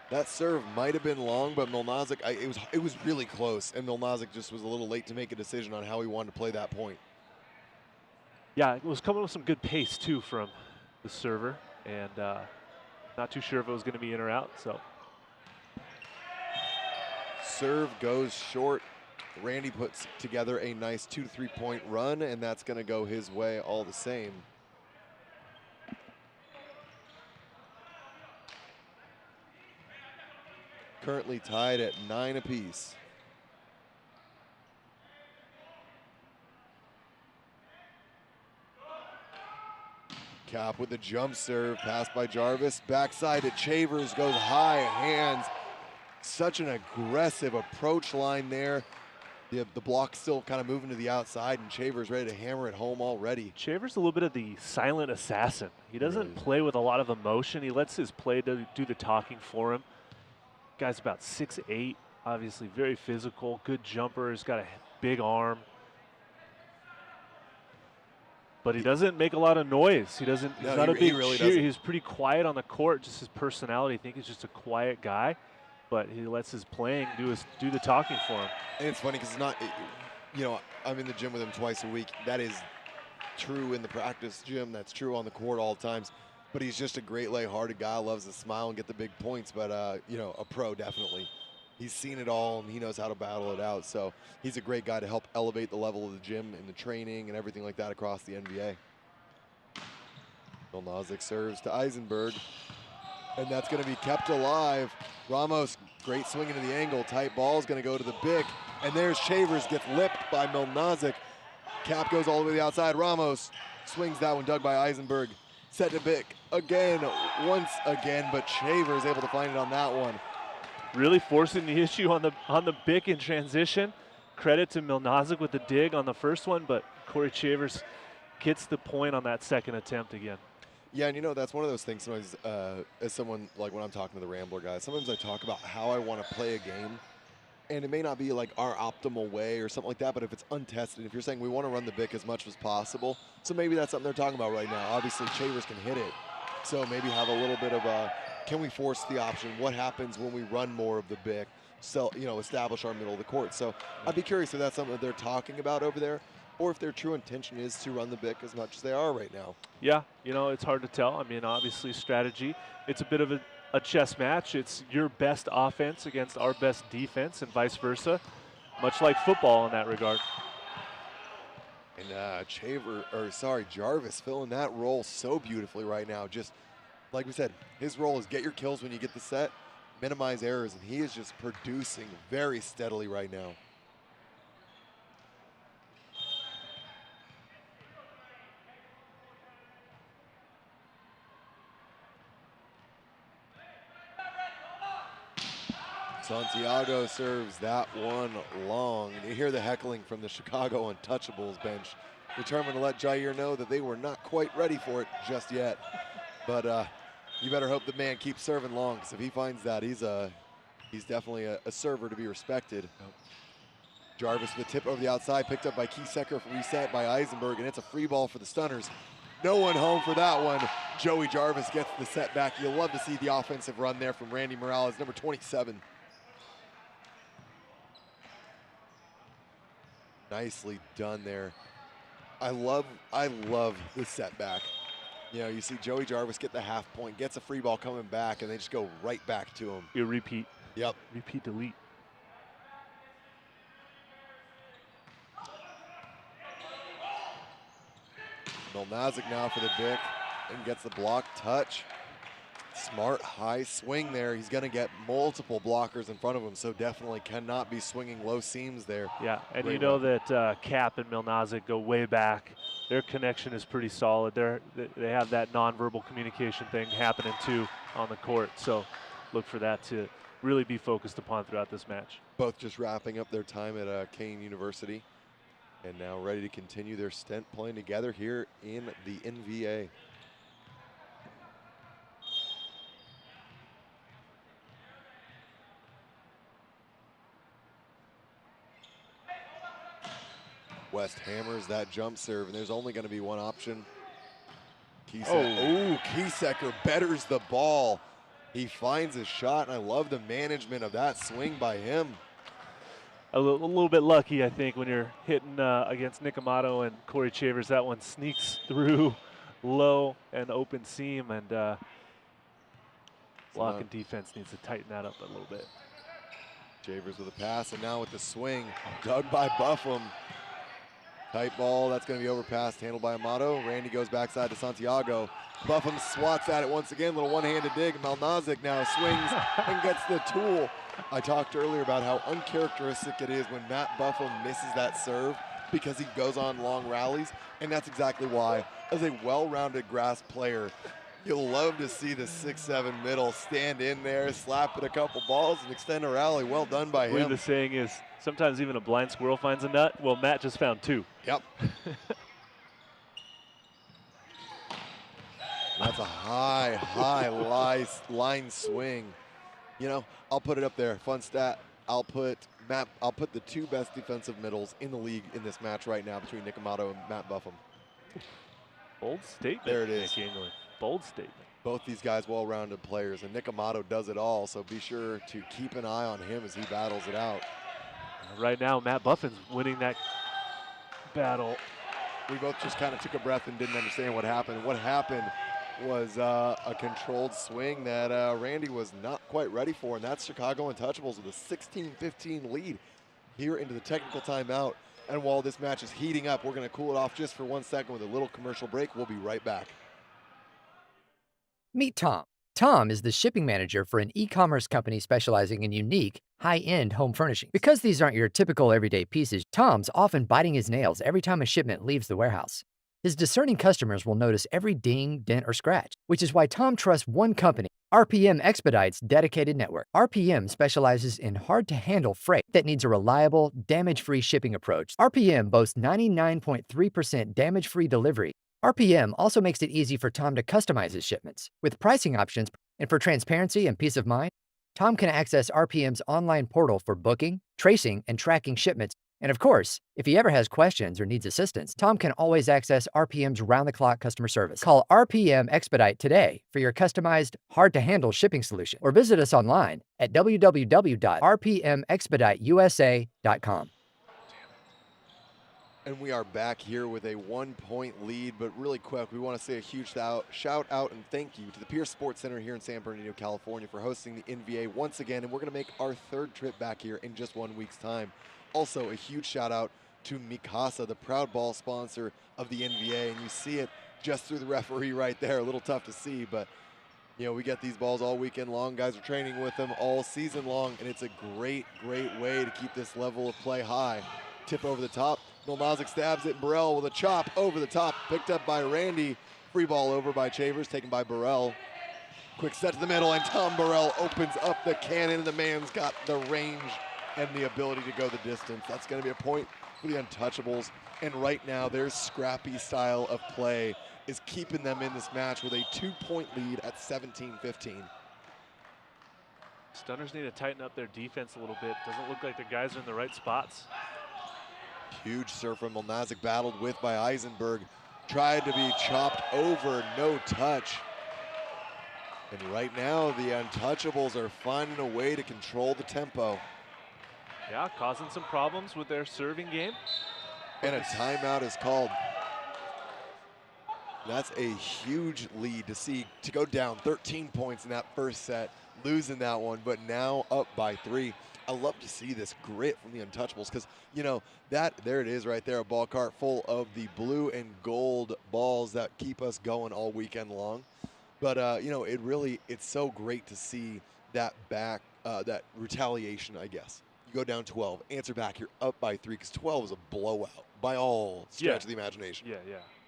S1: that serve might have been long, but Milnazic, it was really close, and Milnazic just was a little late to make a decision on how he wanted to play that point.
S2: Yeah, it was coming with some good pace too from the server, and not too sure if it was going to be in or out. So
S1: serve goes short. Randy puts together a nice 2 to 3 point run, and that's going to go his way all the same. Currently tied at 9 apiece. Cap with the jump serve, passed by Jarvis. Backside to Chavers, goes high, hands. Such an aggressive approach line there. The block still kind of moving to the outside, and Chavers ready to hammer it home already.
S2: Chavers a little bit of the silent assassin. He doesn't play with a lot of emotion. He lets his play do the talking for him. Guy's about 6'8", obviously very physical, good jumper, he's got a big arm. But he doesn't make a lot of noise. He's not a big
S1: really
S2: cheer.
S1: doesn't.
S2: He's pretty quiet on the court, just his personality. I think he's just a quiet guy, but he lets his playing do the talking for him.
S1: And it's funny because it's not, I'm in the gym with him twice a week. That is true in the practice gym. That's true on the court all the times. But he's just a great, light-hearted guy, loves to smile and get the big points. But, a pro definitely. He's seen it all, and he knows how to battle it out. So he's a great guy to help elevate the level of the gym and the training and everything like that across the NBA. Milnozic serves to Eisenberg, and that's going to be kept alive. Ramos, great swing into the angle. Tight ball is going to go to the Bick, and there's Chavers, gets lipped by Milnozic. Cap goes all the way to the outside. Ramos swings that one, dug by Eisenberg. Set to Bick again, once again, but Chavers able to find it on that one.
S2: Really forcing the issue on the Bick in transition. Credit to Milnozic with the dig on the first one, but Korey Chavers gets the point on that second attempt again.
S1: Yeah, and that's one of those things sometimes, as someone, like when I'm talking to the Rambler guys, sometimes I talk about how I want to play a game, and it may not be like our optimal way or something like that, but if it's untested, if you're saying we want to run the Bick as much as possible, so maybe that's something they're talking about right now. Obviously, Chavers can hit it, so maybe have a little bit of a, can we force the option? What happens when we run more of the Bick? So, establish our middle of the court. So I'd be curious if that's something that they're talking about over there, or if their true intention is to run the Bick as much as they are right now.
S2: Yeah, it's hard to tell. I mean, obviously strategy. It's a bit of a chess match. It's your best offense against our best defense and vice versa, much like football in that regard.
S1: And Jarvis filling that role so beautifully right now. Just like we said, his role is get your kills when you get the set, minimize errors, and he is just producing very steadily right now. Santiago serves that one long. You hear the heckling from the Chicago Untouchables bench, determined to let Jair know that they were not quite ready for it just yet. But you better hope the man keeps serving long, because if he finds that, he's definitely a server to be respected. Jarvis with the tip over the outside, picked up by Kiesecker, reset by Eisenberg, and it's a free ball for the Stunners. No one home for that one. Joey Jarvis gets the set back. You'll love to see the offensive run there from Randy Morales, number 27. Nicely done there. I love the setback. You see Joey Jarvis get the half point, gets a free ball coming back, and they just go right back to him.
S2: You repeat.
S1: Yep.
S2: Repeat, delete.
S1: Milnozic now for the Bick and gets the block touch. Smart high swing there. He's going to get multiple blockers in front of him, so definitely cannot be swinging low seams there.
S2: Yeah, and
S1: Great
S2: you know
S1: run.
S2: that Cap and Milnozic go way back. Their connection is pretty solid. They have that nonverbal communication thing happening too on the court, so look for that to really be focused upon throughout this match.
S1: Both just wrapping up their time at Kane University and now ready to continue their stint playing together here in the NVA. West hammers that jump serve, and there's only going to be one option. Kiesecker betters the ball. He finds his shot, and I love the management of that swing by him.
S2: A little bit lucky, I think, when you're hitting against Nick Amato and Korey Chavers. That one sneaks through low and open seam, and block and defense needs to tighten that up a little bit.
S1: Chavers with a pass, and now with the swing, dug by Buffum. Tight ball, that's going to be overpassed, handled by Amato. Randy goes backside to Santiago. Buffum swats at it once again, little one-handed dig. Milnozic now swings and gets the tool. I talked earlier about how uncharacteristic it is when Matt Buffum misses that serve because he goes on long rallies, and that's exactly why. As a well-rounded grass player, you'll love to see the 6'7" middle stand in there, slap at a couple balls, and extend a rally. Well done by
S2: I believe
S1: him.
S2: the saying is, sometimes even a blind squirrel finds a nut. Well, Matt just found two.
S1: Yep. That's a high line swing. I'll put it up there. Fun stat. I'll put the two best defensive middles in the league in this match right now between Nick Amato and Matt Buffum.
S2: Bold statement.
S1: There it is.
S2: Nick England. Bold statement.
S1: Both these guys well-rounded players, and Nick Amato does it all, so be sure to keep an eye on him as he battles it out.
S2: Right now, Matt Buffin's winning that battle.
S1: We both just kind of took a breath and didn't understand what happened. What happened was a controlled swing that Randy was not quite ready for, and that's Chicago Untouchables with a 16-15 lead here into the technical timeout. And while this match is heating up, we're going to cool it off just for 1 second with a little commercial break. We'll be right back.
S9: Meet Tom. Tom is the shipping manager for an e-commerce company specializing in unique, high-end home furnishings. Because these aren't your typical everyday pieces, Tom's often biting his nails every time a shipment leaves the warehouse. His discerning customers will notice every ding, dent, or scratch, which is why Tom trusts one company, RPM Expedite's dedicated network. RPM specializes in hard-to-handle freight that needs a reliable, damage-free shipping approach. RPM boasts 99.3% damage-free delivery. RPM also makes it easy for Tom to customize his shipments with pricing options, and for transparency and peace of mind, Tom can access RPM's online portal for booking, tracing, and tracking shipments. And of course, if he ever has questions or needs assistance, Tom can always access RPM's round-the-clock customer service. Call RPM Expedite today for your customized, hard-to-handle shipping solution, or visit us online at www.rpmexpediteusa.com.
S1: And we are back here with a 1-point lead, but really quick, we want to say a huge shout out and thank you to the Pierce Sports Center here in San Bernardino, California for hosting the NBA once again, and we're going to make our 3rd trip back here in just 1 week's time. Also, a huge shout out to Mikasa, the proud ball sponsor of the NBA, and you see it just through the referee right there. A little tough to see, but you know, we get these balls all weekend long. Guys are training with them all season long, and it's a great, great way to keep this level of play high. Tip over the top. Milmazic stabs it. Burrell with a chop over the top. Picked up by Randy. Free ball over by Chavers, taken by Burrell. Quick set to the middle, and Tom Burrell opens up the cannon, and the man's got the range and the ability to go the distance. That's going to be a point for the Untouchables. And right now, their scrappy style of play is keeping them in this match with a 2-point lead at 17-15.
S2: Stunners need to tighten up their defense a little bit. Doesn't look like their guys are in the right spots.
S1: Huge serve from Milmazic, battled with by Eisenberg. Tried to be chopped over, no touch. And right now, the Untouchables are finding a way to control the tempo.
S2: Yeah, causing some problems with their serving game.
S1: And a timeout is called. That's a huge lead to go down 13 points in that first set, losing that one, but now up by 3. I love to see this grit from the Untouchables because, you know, there it is right there, a ball cart full of the blue and gold balls that keep us going all weekend long. But, you know, it's so great to see that that retaliation, I guess. You go down 12, answer back, you're up by 3 because 12 is a blowout by all stretch of the imagination.
S2: Yeah,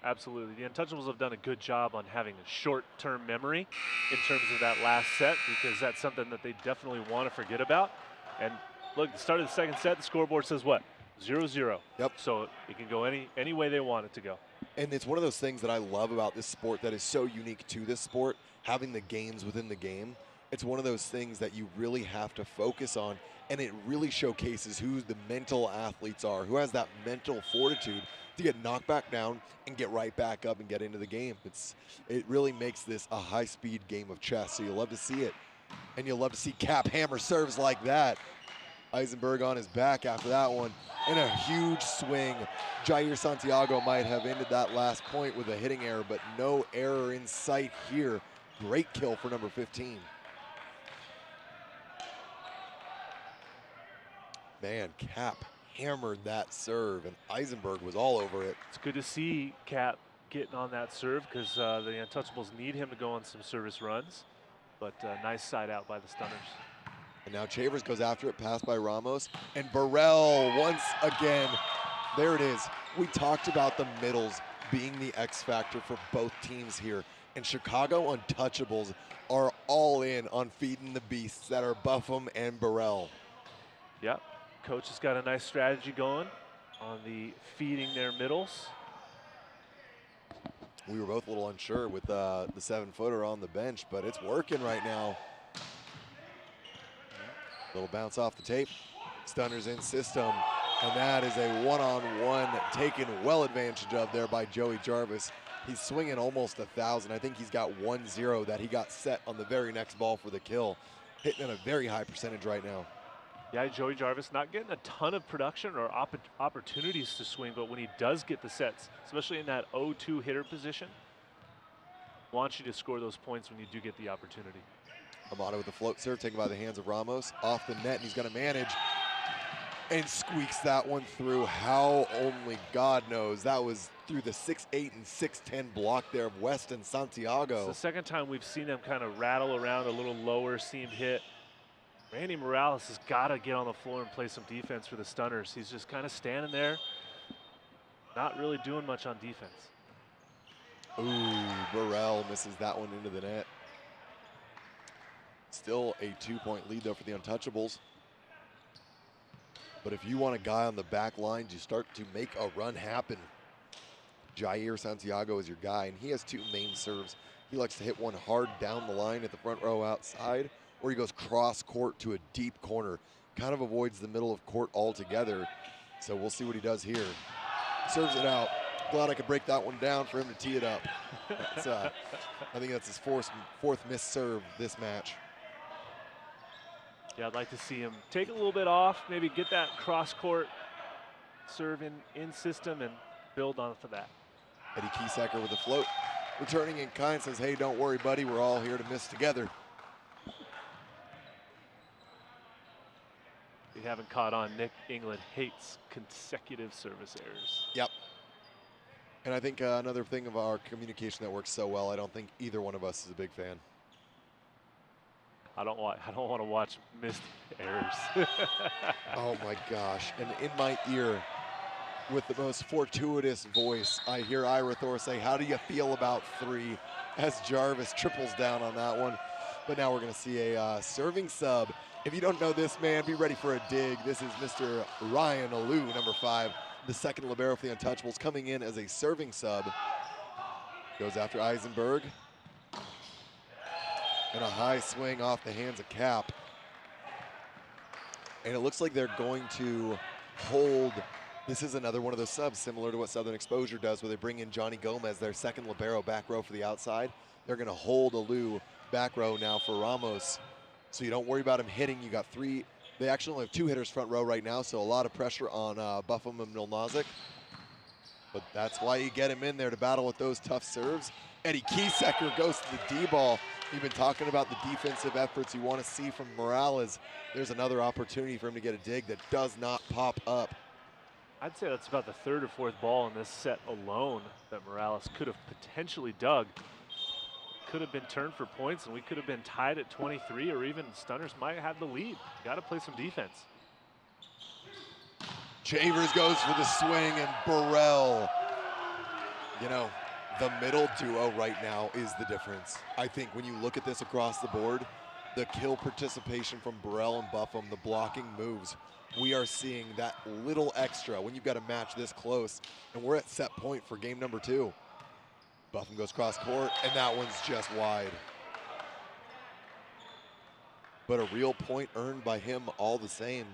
S2: absolutely. The Untouchables have done a good job on having a short-term memory in terms of that last set because that's something that they definitely want to forget about. And look, the start of the second set, the scoreboard says what? 0-0.
S1: Yep.
S2: So it can go any way they want it to go.
S1: And it's one of those things that I love about this sport that is so unique to this sport, having the games within the game. It's one of those things that you really have to focus on, and it really showcases who the mental athletes are, who has that mental fortitude to get knocked back down and get right back up and get into the game. It really makes this a high-speed game of chess, so you'll love to see it. And you'll love to see Cap hammer serves like that. Eisenberg on his back after that one. And a huge swing. Jair Santiago might have ended that last point with a hitting error, but no error in sight here. Great kill for number 15. Man, Cap hammered that serve, and Eisenberg was all over it.
S2: It's good to see Cap getting on that serve because the Untouchables need him to go on some service runs. But nice side out by the Stunners.
S1: And now Chavers goes after it, passed by Ramos. And Burrell once again. There it is. We talked about the middles being the X factor for both teams here. And Chicago Untouchables are all in on feeding the beasts that are Buffum and Burrell.
S2: Yep. Coach has got a nice strategy going on the feeding their middles.
S1: We were both a little unsure with the 7-footer on the bench, but it's working right now. Little bounce off the tape. Stunners in system, and that is a one-on-one taken well advantage of there by Joey Jarvis. He's swinging almost 1,000. I think he's got 1-0 that he got set on the very next ball for the kill. Hitting at a very high percentage right now.
S2: Yeah, Joey Jarvis not getting a ton of production or opportunities to swing, but when he does get the sets, especially in that 0-2 hitter position, wants you to score those points when you do get the opportunity.
S1: Amato with the float serve, taken by the hands of Ramos. Off the net, and he's going to manage and squeaks that one through. How only God knows. That was through the 6'8" and 6'10" block there of Weston Santiago.
S2: It's the second time we've seen him kind of rattle around a little lower, seam hit. Randy Morales has got to get on the floor and play some defense for the Stunners. He's just kind of standing there, not really doing much on defense.
S1: Ooh, Burrell misses that one into the net. Still a 2-point lead, though, for the Untouchables. But if you want a guy on the back lines, you start to make a run happen. Jair Santiago is your guy, and he has two main serves. He likes to hit one hard down the line at the front row outside, or he goes cross court to a deep corner. Kind of avoids the middle of court altogether. So we'll see what he does here. Serves it out. Glad I could break that one down for him to tee it up. That's, I think that's his fourth missed serve this match.
S2: Yeah, I'd like to see him take a little bit off, maybe get that cross-court serve in system and build on for that.
S1: Eddie Kiesacker with the float. Returning in kind, says, hey, don't worry, buddy. We're all here to miss together.
S2: If you haven't caught on, Nick England hates consecutive service errors.
S1: Yep. And I think another thing of our communication that works so well, I don't think either one of us is a big fan.
S2: I don't want to watch missed errors.
S1: Oh my gosh. And in my ear, with the most fortuitous voice, I hear Ira Thor say, how do you feel about 3? As Jarvis triples down on that one. But now we're going to see a serving sub. If you don't know this man, be ready for a dig. This is Mr. Ryan Alou, number 5, the second libero for the Untouchables, coming in as a serving sub. Goes after Eisenberg. And a high swing off the hands of Cap. And it looks like they're going to hold. This is another one of those subs similar to what Southern Exposure does, where they bring in Johnny Gomez, their second libero, back row for the outside. They're going to hold Alou back row now for Ramos. So you don't worry about him hitting. You got 3. They actually only have 2 hitters front row right now, so a lot of pressure on Buffum and Milnozic. But that's why you get him in there to battle with those tough serves. Eddie Kiesacker goes to the D-ball. You've been talking about the defensive efforts you want to see from Morales. There's another opportunity for him to get a dig that does not pop up.
S2: I'd say that's about the 3rd or 4th ball in this set alone that Morales could have potentially dug. Could have been turned for points, and we could have been tied at 23, or even Stunners might have had the lead. Got to play some defense.
S1: Chavers goes for the swing, and Burrell. You know, the middle duo right now is the difference. I think when you look at this across the board, the kill participation from Burrell and Buffum, the blocking moves, we are seeing that little extra when you've got a match this close, and we're at set point for game number 2. Buffum goes cross court, and that one's just wide. But a real point earned by him all the same.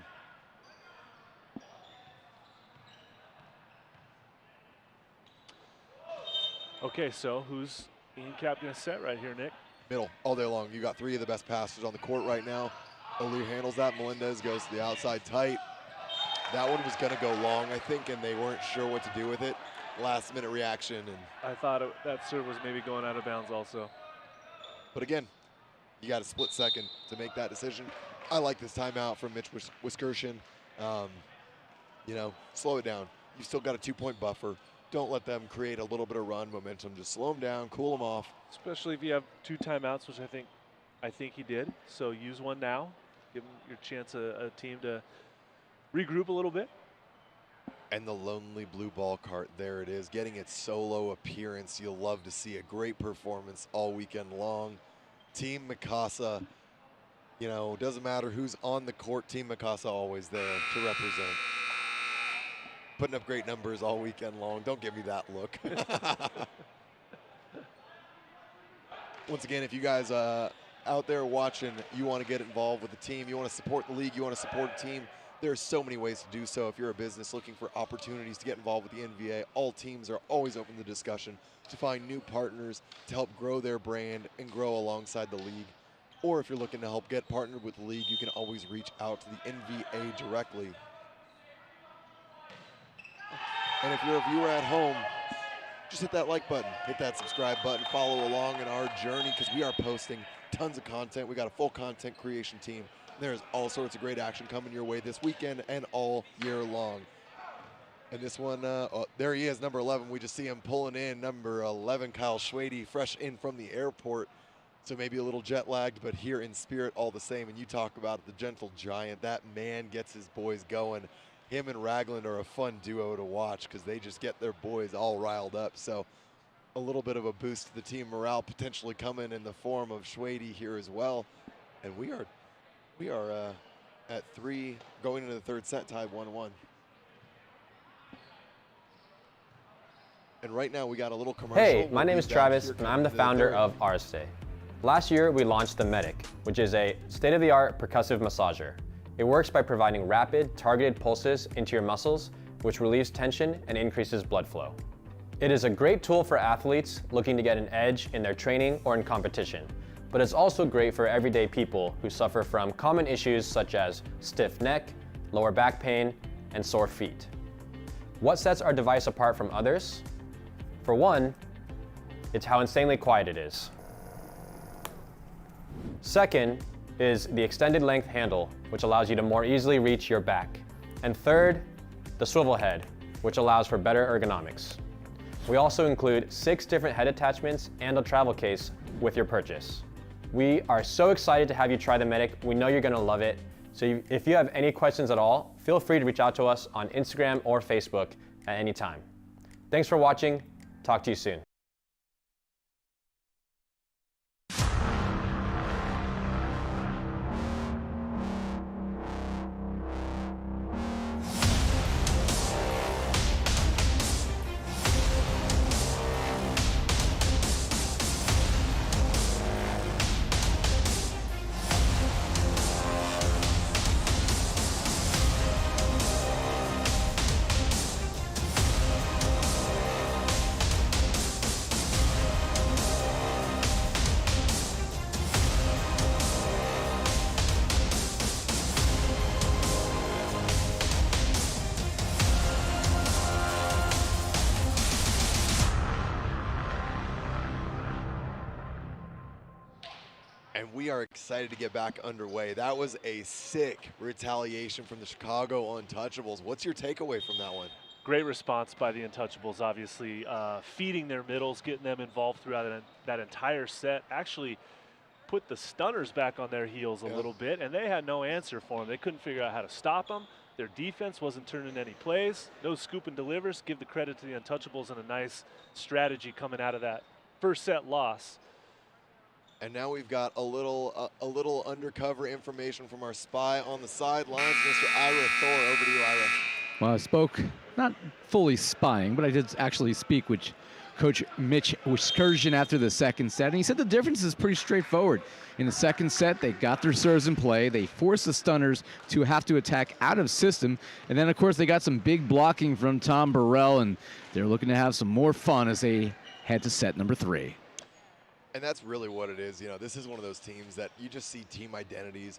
S2: Okay, so who's Ian Cap going to set right here, Nick?
S1: Middle, all day long. You got 3 of the best passers on the court right now. Alou handles that. Melendez goes to the outside tight. That one was going to go long, I think, and they weren't sure what to do with it. Last minute reaction. And
S2: I thought that serve was maybe going out of bounds also.
S1: But again, you got a split second to make that decision. I like this timeout from Mitch Wiskerson. You know, slow it down. You've still got a 2-point buffer. Don't let them create a little bit of run momentum. Just slow them down, cool them off.
S2: Especially if you have 2 timeouts, which I think he did. So use one now. Give him your chance, a team to regroup a little bit.
S1: And the lonely blue ball cart, there it is, getting its solo appearance. You'll love to see a great performance all weekend long. Team Mikasa, you know, doesn't matter who's on the court, Team Mikasa always there to represent. Putting up great numbers all weekend long. Don't give me that look. Once again, if you guys out there watching, you want to get involved with the team, you want to support the league, you want to support the team, There's so many ways to do so. If you're a business looking for opportunities to get involved with the NVA, all teams are always open to discussion to find new partners to help grow their brand and grow alongside the league. Or if you're looking to help get partnered with the league, you can always reach out to the NVA directly. And if you're a viewer at home, just hit that like button, hit that subscribe button, follow along in our journey because we are posting tons of content. We got a full content creation team. There's all sorts of great action coming your way this weekend and all year long. And this one, there he is, number 11. We just see him pulling in, number 11, Kyle Schwady, fresh in from the airport. So maybe a little jet lagged, but here in spirit all the same. And you talk about the gentle giant. That man gets his boys going. Him and Ragland are a fun duo to watch because they just get their boys all riled up. So a little bit of a boost to the team morale potentially coming in the form of Schwady here as well. And we are at 3 going into the third set, tied 1-1. And right now we got a little commercial.
S10: Hey, my name is Travis and I'm the founder of Arste. Last year we launched the Medic, which is a state-of-the-art percussive massager. It works by providing rapid, targeted pulses into your muscles, which relieves tension and increases blood flow. It is a great tool for athletes looking to get an edge in their training or in competition, but it's also great for everyday people who suffer from common issues such as stiff neck, lower back pain, and sore feet. What sets our device apart from others? For one, it's how insanely quiet it is. Second is the extended length handle, which allows you to more easily reach your back. And third, the swivel head, which allows for better ergonomics. We also include 6 different head attachments and a travel case with your purchase. We are so excited to have you try the Medic. We know you're gonna love it. So if you have any questions at all, feel free to reach out to us on Instagram or Facebook at any time. Thanks for watching. Talk to you soon.
S1: And we are excited to get back underway. That was a sick retaliation from the Chicago Untouchables. What's your takeaway from that one?
S2: Great response by the Untouchables, obviously feeding their middles, getting them involved throughout that entire set. Actually put the Stunners back on their heels a little bit, and they had no answer for them. They couldn't figure out how to stop them. Their defense wasn't turning any plays. No scoop and delivers. Give the credit to the Untouchables and a nice strategy coming out of that first set loss.
S1: And now we've got a little undercover information from our spy on the sidelines, Mr. Ira Thor. Over to you, Ira.
S4: Well, I spoke, not fully spying, but I did actually speak with Coach Mitch Excursion after the second set, and he said the difference is pretty straightforward. In the second set, they got their serves in play. They forced the Stunners to have to attack out of system, and then, of course, they got some big blocking from Tom Burrell, and they're looking to have some more fun as they head to set number 3.
S1: And that's really what it is. You know, this is one of those teams that you just see team identities.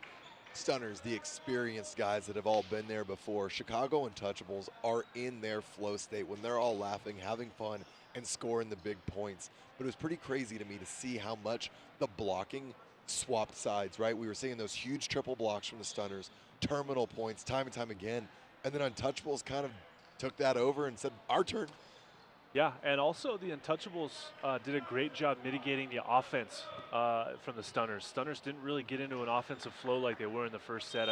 S1: Stunners, the experienced guys that have all been there before. Chicago Untouchables are in their flow state when they're all laughing, having fun, and scoring the big points. But it was pretty crazy to me to see how much the blocking swapped sides, right? We were seeing those huge triple blocks from the Stunners, terminal points time and time again. And then Untouchables kind of took that over and said, our turn.
S2: Yeah, and also the Untouchables did a great job mitigating the offense from the Stunners. Stunners didn't really get into an offensive flow like they were in the first set.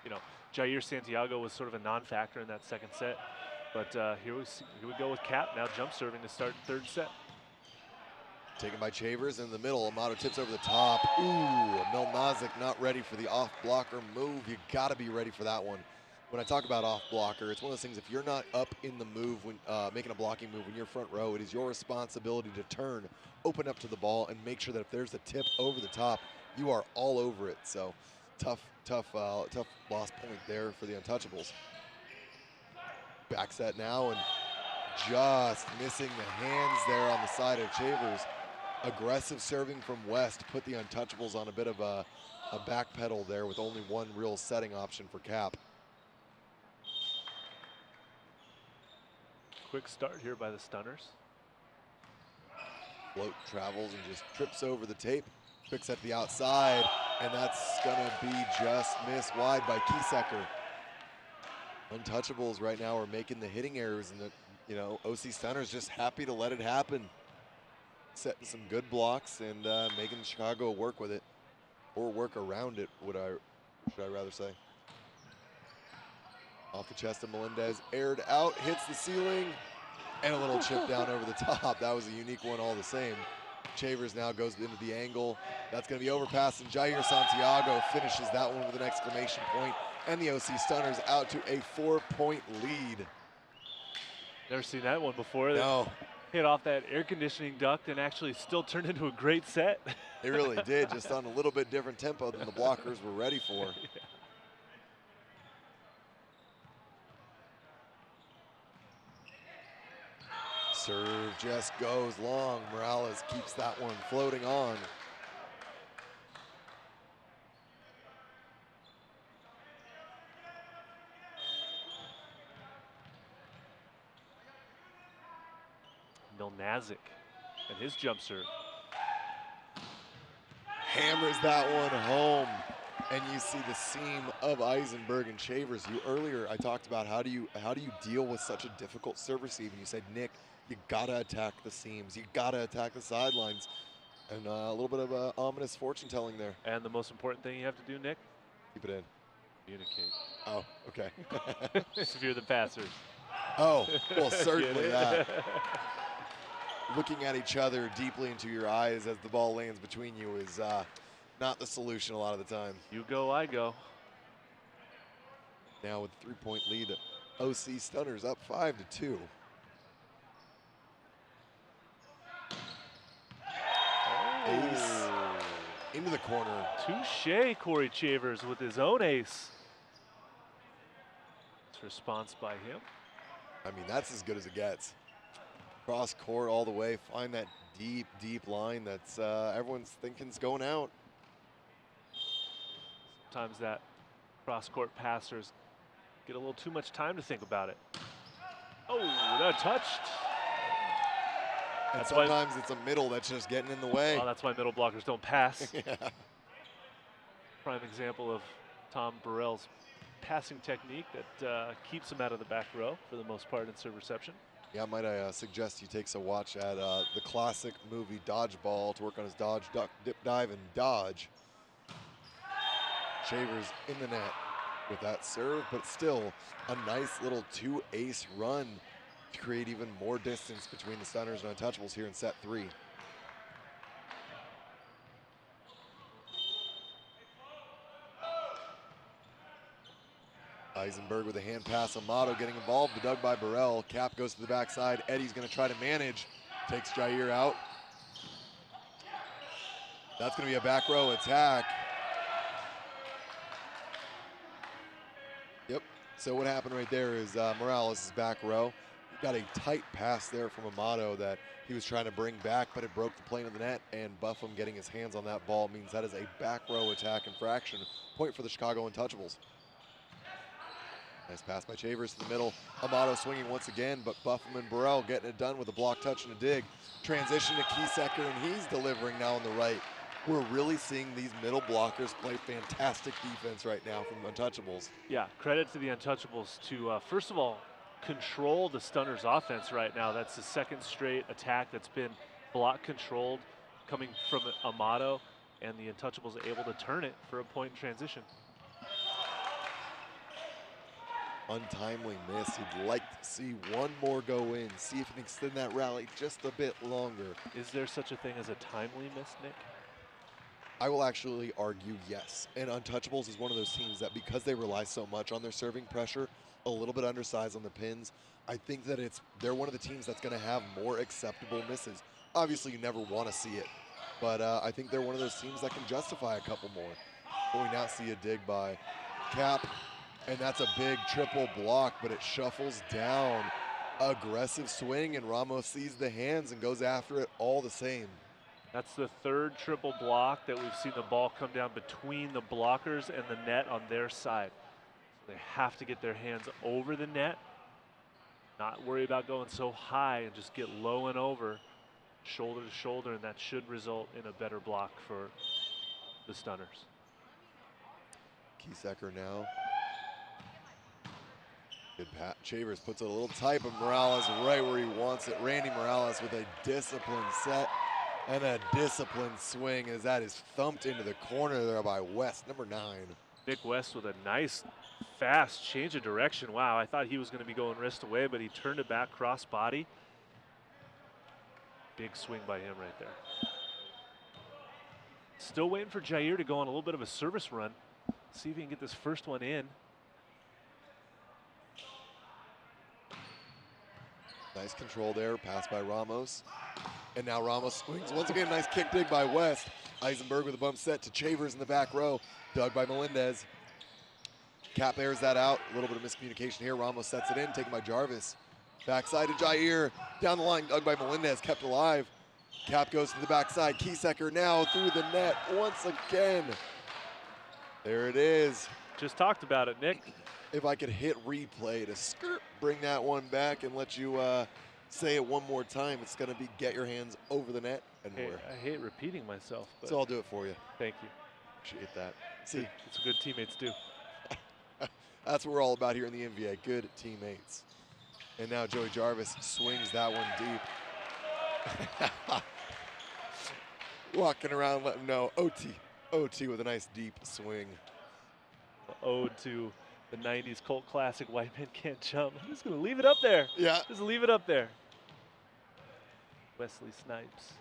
S2: You know, Jair Santiago was sort of a non-factor in that second set. But here we go with Cap now jump serving to start third set.
S1: Taken by Chavers in the middle. Amato tips over the top. Ooh, Milnazic not ready for the off-blocker move. You got to be ready for that one. When I talk about off-blocker, it's one of those things, if you're not up in the move, when making a blocking move when you're front row, it is your responsibility to turn, open up to the ball, and make sure that if there's a tip over the top, you are all over it. So tough lost point there for the Untouchables. Back set now, and just missing the hands there on the side of Chavers. Aggressive serving from West put the Untouchables on a bit of a back pedal there with only one real setting option for Cap.
S2: Quick start here by the Stunners.
S1: Float travels and just trips over the tape, picks at the outside, and that's gonna be just missed wide by Kiesecker. Untouchables right now are making the hitting errors, and the OC Stunners just happy to let it happen. Setting some good blocks and making Chicago work with it, or work around it, should I rather say. Off the chest of Melendez, aired out, hits the ceiling, and a little chip down over the top. That was a unique one all the same. Chavers now goes into the angle. That's going to be overpassed, and Jair Santiago finishes that one with an exclamation point, and the OC Stunners out to a 4-point lead.
S2: Never seen that one before.
S1: No.
S2: Hit off that air conditioning duct and actually still turned into a great set.
S1: They really did, just on a little bit different tempo than the blockers were ready for.
S2: Yeah.
S1: Serve just goes long. Morales keeps that one floating on.
S2: Milnazic and his jump serve.
S1: Hammers that one home. And you see the seam of Eisenberg and Chavers. Earlier I talked about how do you deal with such a difficult serve receive, and you said, Nick, you gotta attack the seams, you gotta attack the sidelines, and a little bit of ominous fortune telling there.
S2: And the most important thing you have to do, Nick?
S1: Keep it in.
S2: Communicate.
S1: Oh, okay.
S2: If you're the passers.
S1: Oh, well, certainly that. Looking at each other deeply into your eyes as the ball lands between you is not the solution a lot of the time.
S2: You go, I go.
S1: Now with a 3-point lead, OC Stunners up 5-2. Ace into the corner.
S2: Touche, Korey Chavers with his own ace. It's response by him.
S1: I mean, that's as good as it gets. Cross court all the way, find that deep, deep line that's everyone's thinking's going out.
S2: Sometimes that cross-court passers get a little too much time to think about it. Oh, that touched.
S1: And sometimes it's a middle that's just getting in the way.
S2: Well, that's why middle blockers don't pass.
S1: Yeah.
S2: Prime example of Tom Burrell's passing technique that keeps him out of the back row for the most part in serve reception.
S1: Yeah, might I suggest he takes a watch at the classic movie Dodgeball to work on his dodge, duck, dip, dive, and dodge. Chavers in the net with that serve, but still a nice little 2-ace run to create even more distance between the Stunners and Untouchables here in set 3. Eisenberg with a hand pass. Amato getting involved, but dug by Burrell. Cap goes to the backside. Eddie's going to try to manage. Takes Jair out. That's going to be a back row attack. Yep. So what happened right there is Morales' back row. He got a tight pass there from Amato that he was trying to bring back, but it broke the plane of the net, and Buffum getting his hands on that ball means that is a back row attack infraction. Point for the Chicago Untouchables. Nice pass by Chavers to the middle. Amato swinging once again, but Buffum and Burrell getting it done with a block, touch, and a dig. Transition to Kiesecker, and he's delivering now on the right. We're really seeing these middle blockers play fantastic defense right now from Untouchables.
S2: Yeah, credit to the Untouchables to, first of all, control the Stunners offense right now. That's the second straight attack that's been block controlled coming from Amato, and the Untouchables are able to turn it for a point in transition.
S1: Untimely miss. He'd like to see one more go in, see if he can extend that rally just a bit longer.
S2: Is there such a thing as a timely miss, Nick?
S1: I will actually argue yes. And Untouchables is one of those teams that because they rely so much on their serving pressure, a little bit undersized on the pins, I think that they're one of the teams that's going to have more acceptable misses. Obviously, you never want to see it, but I think they're one of those teams that can justify a couple more. We now see a dig by Cap, and that's a big triple block, but it shuffles down. Aggressive swing, and Ramos sees the hands and goes after it all the same.
S2: That's the third triple block that we've seen the ball come down between the blockers and the net on their side. So they have to get their hands over the net, not worry about going so high, and just get low and over, shoulder to shoulder, and that should result in a better block for the Stunners.
S1: Kiesecker now. Good pat. Chavers puts it a little tight, but Morales right where he wants it. Randy Morales with a disciplined set and a disciplined swing as that is thumped into the corner there by West, number 9.
S2: Nick West with a nice, fast change of direction. Wow, I thought he was going to be going wrist away, but he turned it back cross body. Big swing by him right there. Still waiting for Jair to go on a little bit of a service run. See if he can get this first one in.
S1: Nice control there, pass by Ramos. And now Ramos swings. Once again, nice kick dig by West. Eisenberg with a bump set to Chavers in the back row. Dug by Melendez. Cap airs that out. A little bit of miscommunication here. Ramos sets it in, taken by Jarvis. Backside to Jair. Down the line, dug by Melendez, kept alive. Cap goes to the backside. Kiesecker now through the net once again. There it is.
S2: Just talked about it, Nick.
S1: If I could hit replay to bring that one back and let you say it one more time, it's going to be get your hands over the net and more.
S2: I hate repeating myself. But
S1: so I'll do it for you.
S2: Thank you.
S1: Appreciate that. See,
S2: it's what good teammates do.
S1: That's what we're all about here in the NBA, good teammates. And now Joey Jarvis swings that one deep. Walking around letting know, OT with a nice deep swing.
S2: Ode to the 90s cult classic, White Men Can't Jump. I'm just going to leave it up there.
S1: Yeah.
S2: Just leave it up there. Wesley Snipes.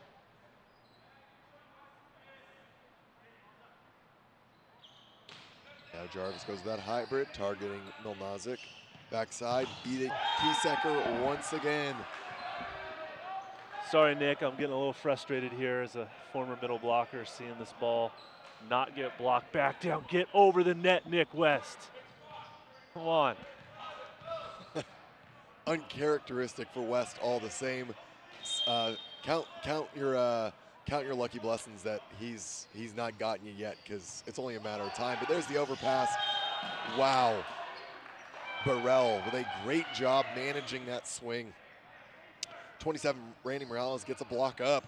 S1: Now Jarvis goes to that hybrid, targeting Milnazic. Backside, beating Kiesecker once again.
S2: Sorry, Nick, I'm getting a little frustrated here as a former middle blocker, seeing this ball not get blocked back down. Get over the net, Nick West. Come on.
S1: Uncharacteristic for West all the same. Count your lucky blessings that he's not gotten you yet, because it's only a matter of time. But there's the overpass. Wow. Burrell with a great job managing that swing. 27, Randy Morales gets a block up,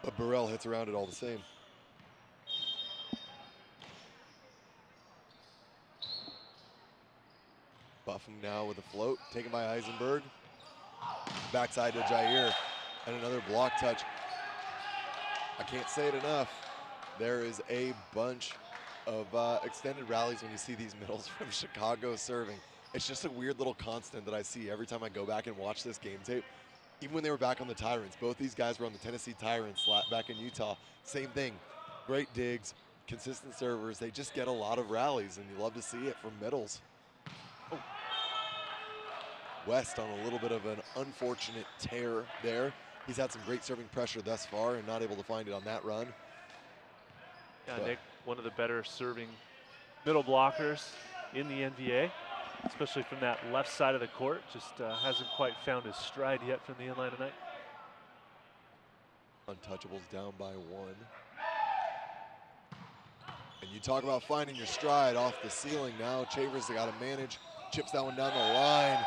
S1: but Burrell hits around it all the same. Buffing now with a float, taken by Eisenberg. Backside to Jair, and another block touch. I can't say it enough. There is a bunch of extended rallies when you see these middles from Chicago serving. It's just a weird little constant that I see every time I go back and watch this game tape. Even when they were back on the Tyrants, both these guys were on the Tennessee Tyrants back in Utah. Same thing, great digs, consistent servers. They just get a lot of rallies, and you love to see it from middles. Oh. West on a little bit of an unfortunate tear there. He's had some great serving pressure thus far and not able to find it on that run.
S2: Yeah, but Nick, one of the better serving middle blockers in the NBA, especially from that left side of the court. Just hasn't quite found his stride yet from the inline tonight.
S1: Untouchables down by 1. And you talk about finding your stride off the ceiling now. Chavers got to manage, chips that one down the line.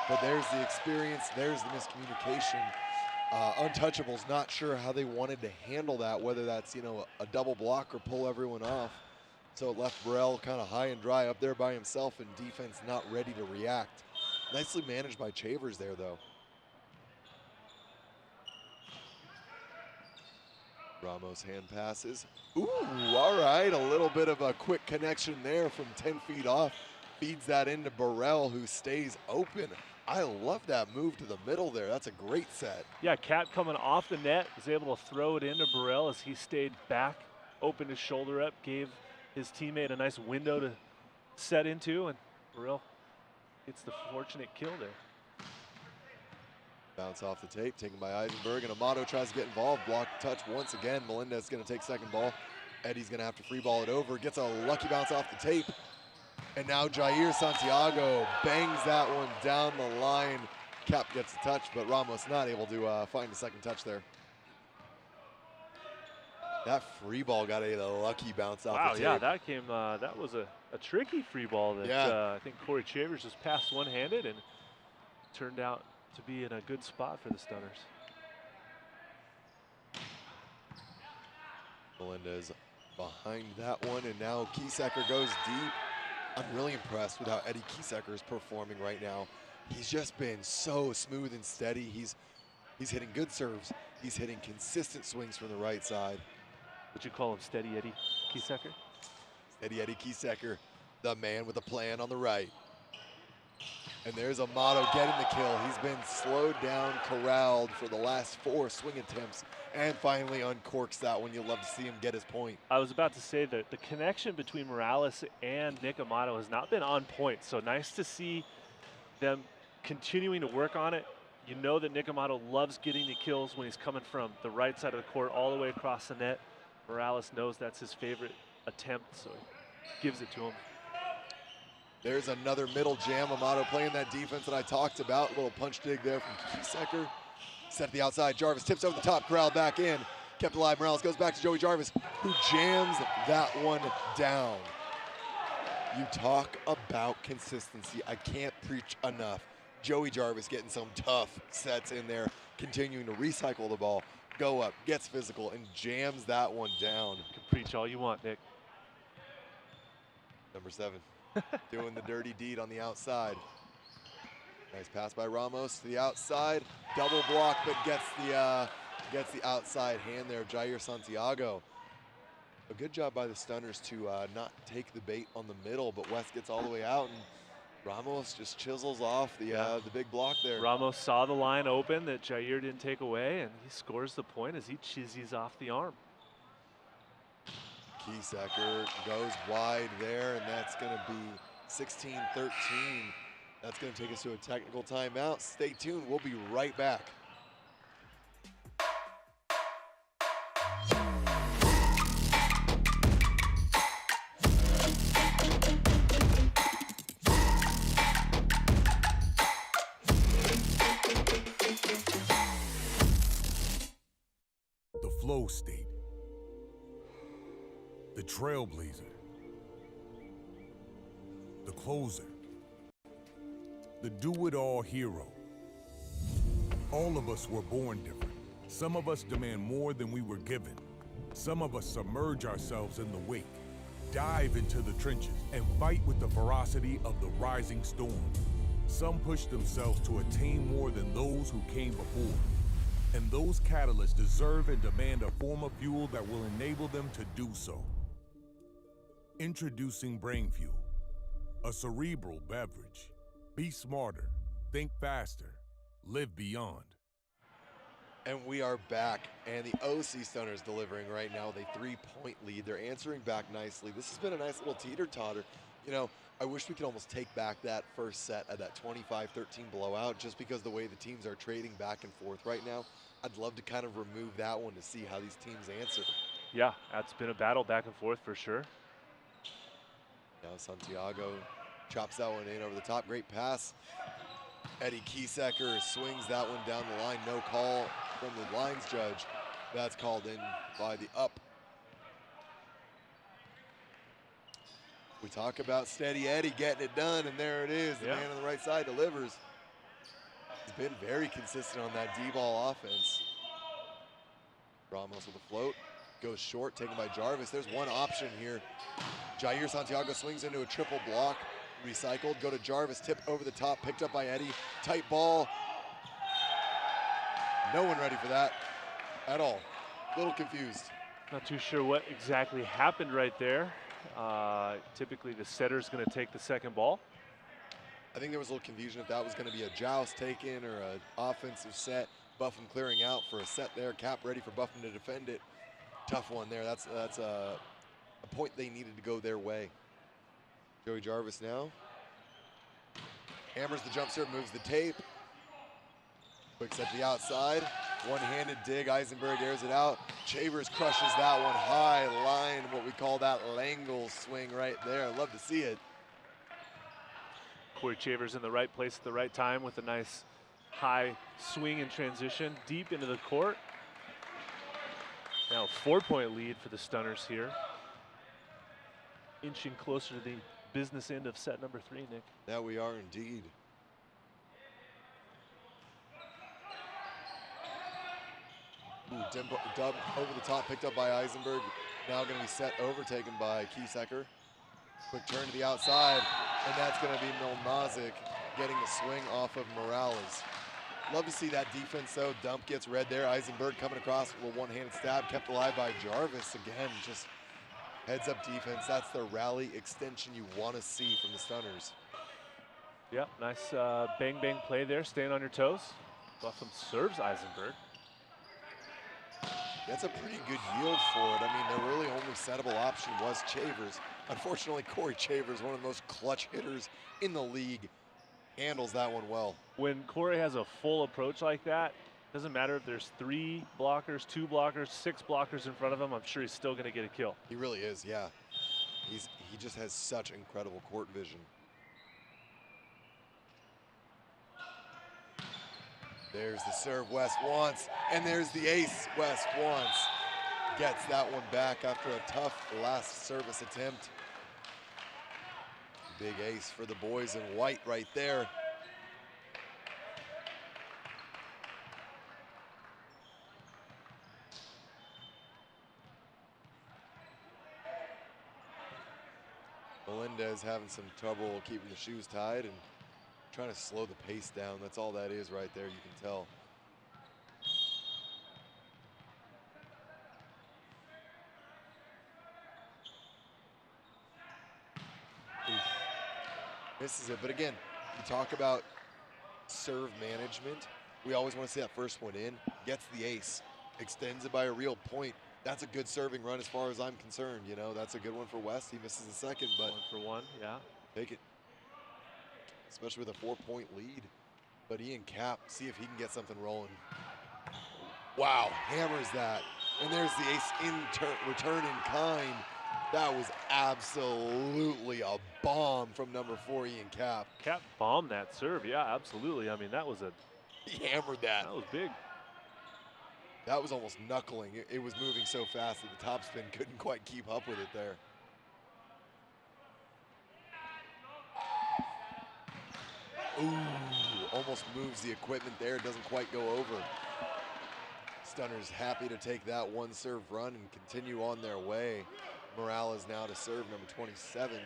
S1: But there's the experience, there's the miscommunication. Untouchables not sure how they wanted to handle that, whether that's, you know, a double block or pull everyone off. So it left Burrell kind of high and dry up there by himself, and defense not ready to react. Nicely managed by Chavers there, though. Ramos hand passes. Ooh, all right, a little bit of a quick connection there from 10 feet off. Feeds that into Burrell, who stays open. I love that move to the middle there. That's a great set.
S2: Yeah, Cat coming off the net, was able to throw it into Burrell as he stayed back, opened his shoulder up, gave his teammate a nice window to set into, and Burrell gets the fortunate kill there.
S1: Bounce off the tape, taken by Eisenberg, and Amato tries to get involved. Block touch once again. Melendez is going to take second ball. Eddie's gonna have to free ball it over, gets a lucky bounce off the tape. And now Jair Santiago bangs that one down the line. Cap gets a touch, but Ramos not able to find a second touch there. That free ball got a lucky bounce off the tape.
S2: Wow, yeah, that came, that was a tricky free ball that I think Korey Chavers just passed one-handed and turned out to be in a good spot for the Stunners.
S1: Melendez behind that one, and now Kiesecker goes deep. I'm really impressed with how Eddie Kiesecker is performing right now. He's just been so smooth and steady. He's hitting good serves. He's hitting consistent swings from the right side.
S2: Would you call him Steady Eddie Kiesecker?
S1: Steady Eddie Kiesecker, the man with a plan on the right. And there's Amato getting the kill. He's been slowed down, corralled for the last 4 swing attempts, and finally uncorks that one. You'll love to see him get his point.
S2: I was about to say that the connection between Morales and Nick Amato has not been on point, so nice to see them continuing to work on it. You know that Nick Amato loves getting the kills when he's coming from the right side of the court all the way across the net. Morales knows that's his favorite attempt, so he gives it to him.
S1: There's another middle jam. Amato playing that defense that I talked about. A little punch dig there from Kiesecker. Set to the outside. Jarvis tips over the top, corralled back in. Kept alive. Morales goes back to Joey Jarvis, who jams that one down. You talk about consistency. I can't preach enough. Joey Jarvis getting some tough sets in there, continuing to recycle the ball, go up, gets physical, and jams that one down.
S2: You can preach all you want, Nick.
S1: Number 7. Doing the dirty deed on the outside. Nice pass by Ramos to the outside. Double block, but gets the outside hand there of Jair Santiago. A good job by the Stunners to not take the bait on the middle, but West gets all the way out, and Ramos just chisels off the big block there.
S2: Ramos saw the line open that Jair didn't take away, and he scores the point as he chizzies off the arm.
S1: Kiesecker goes wide there, and that's going to be 16-13. That's going to take us to a technical timeout. Stay tuned. We'll be right back.
S3: The flow state. The trailblazer. The closer. The do-it-all hero. All of us were born different. Some of us demand more than we were given. Some of us submerge ourselves in the wake, dive into the trenches, and fight with the ferocity of the rising storm. Some push themselves to attain more than those who came before. And those catalysts deserve and demand a form of fuel that will enable them to do so. Introducing Brain Fuel, a cerebral beverage. Be smarter, think faster, live beyond.
S1: And we are back, and the OC Stunners delivering right now with a 3-point lead. They're answering back nicely. This has been a nice little teeter-totter. You know, I wish we could almost take back that first set of that 25-13 blowout just because the way the teams are trading back and forth right now. I'd love to kind of remove that one to see how these teams answer.
S2: Yeah, that's been a battle back and forth for sure.
S1: Now Santiago chops that one in over the top. Great pass. Eddie Kiesecker swings that one down the line. No call from the lines judge. That's called in by the up. We talk about Steady Eddie getting it done, and there it is. The man on the right side delivers. He's been very consistent on that D-ball offense. Ramos with a float. Goes short, taken by Jarvis. There's one option here. Jair Santiago swings into a triple block. Recycled, go to Jarvis, tip over the top, picked up by Eddie. Tight ball. No one ready for that at all. A little confused.
S2: Not too sure what exactly happened right there. Typically the setter's going to take the second ball.
S1: I think there was a little confusion if that was going to be a joust taken or an offensive set. Buffum clearing out for a set there. Cap ready for Buffum to defend it. Tough one there. That's a point they needed to go their way. Joey Jarvis now. Hammers the jump serve, moves the tape. Quick set to the outside. One-handed dig, Eisenberg airs it out. Chavers crushes that one high line, what we call that Langle swing right there. I love to see it.
S2: Korey Chavers in the right place at the right time with a nice high swing in transition, deep into the court. Now a 4-point lead for the Stunners here. Inching closer to the business end of set number 3, Nick.
S1: That we are indeed. Ooh, dub over the top, picked up by Eisenberg. Now going to be set overtaken by Kiesecker. Quick turn to the outside, and that's going to be Milnazic getting the swing off of Morales. Love to see that defense, though. Dump gets read there. Eisenberg coming across with a one-handed stab, kept alive by Jarvis. Again, just heads-up defense. That's the rally extension you want to see from the Stunners.
S2: Yeah, nice bang-bang play there, staying on your toes. Buffum serves Eisenberg.
S1: That's a pretty good yield for it. I mean, their really only settable option was Chavers. Unfortunately, Korey Chavers, one of the most clutch hitters in the league, handles that one well.
S2: When Korey has a full approach like that, doesn't matter if there's 3 blockers, 2 blockers, 6 blockers in front of him, I'm sure he's still gonna get a kill.
S1: He really is, yeah. He just has such incredible court vision. There's the serve West wants, and there's the ace West wants. Gets that one back after a tough last service attempt. Big ace for the boys in white right there. Melendez having some trouble keeping the shoes tied and trying to slow the pace down. That's all that is right there, you can tell. Misses it, but again, you talk about serve management. We always want to see that first one in, gets the ace, extends it by a real point. That's a good serving run as far as I'm concerned, you know. That's a good one for West. He misses the second, but
S2: 1 for 1, yeah.
S1: Take it, especially with a 4-point lead. But Ian Cap, see if he can get something rolling. Wow, hammers that. And there's the ace in return in kind. That was absolutely a bomb from number 4, Ian Cap.
S2: Cap bombed that serve, yeah, absolutely. I mean, that was
S1: he hammered that.
S2: That was big.
S1: That was almost knuckling. It was moving so fast that the topspin couldn't quite keep up with it there. Ooh, almost moves the equipment there. It doesn't quite go over. Stunners happy to take that one serve run and continue on their way. Morales now to serve number 27.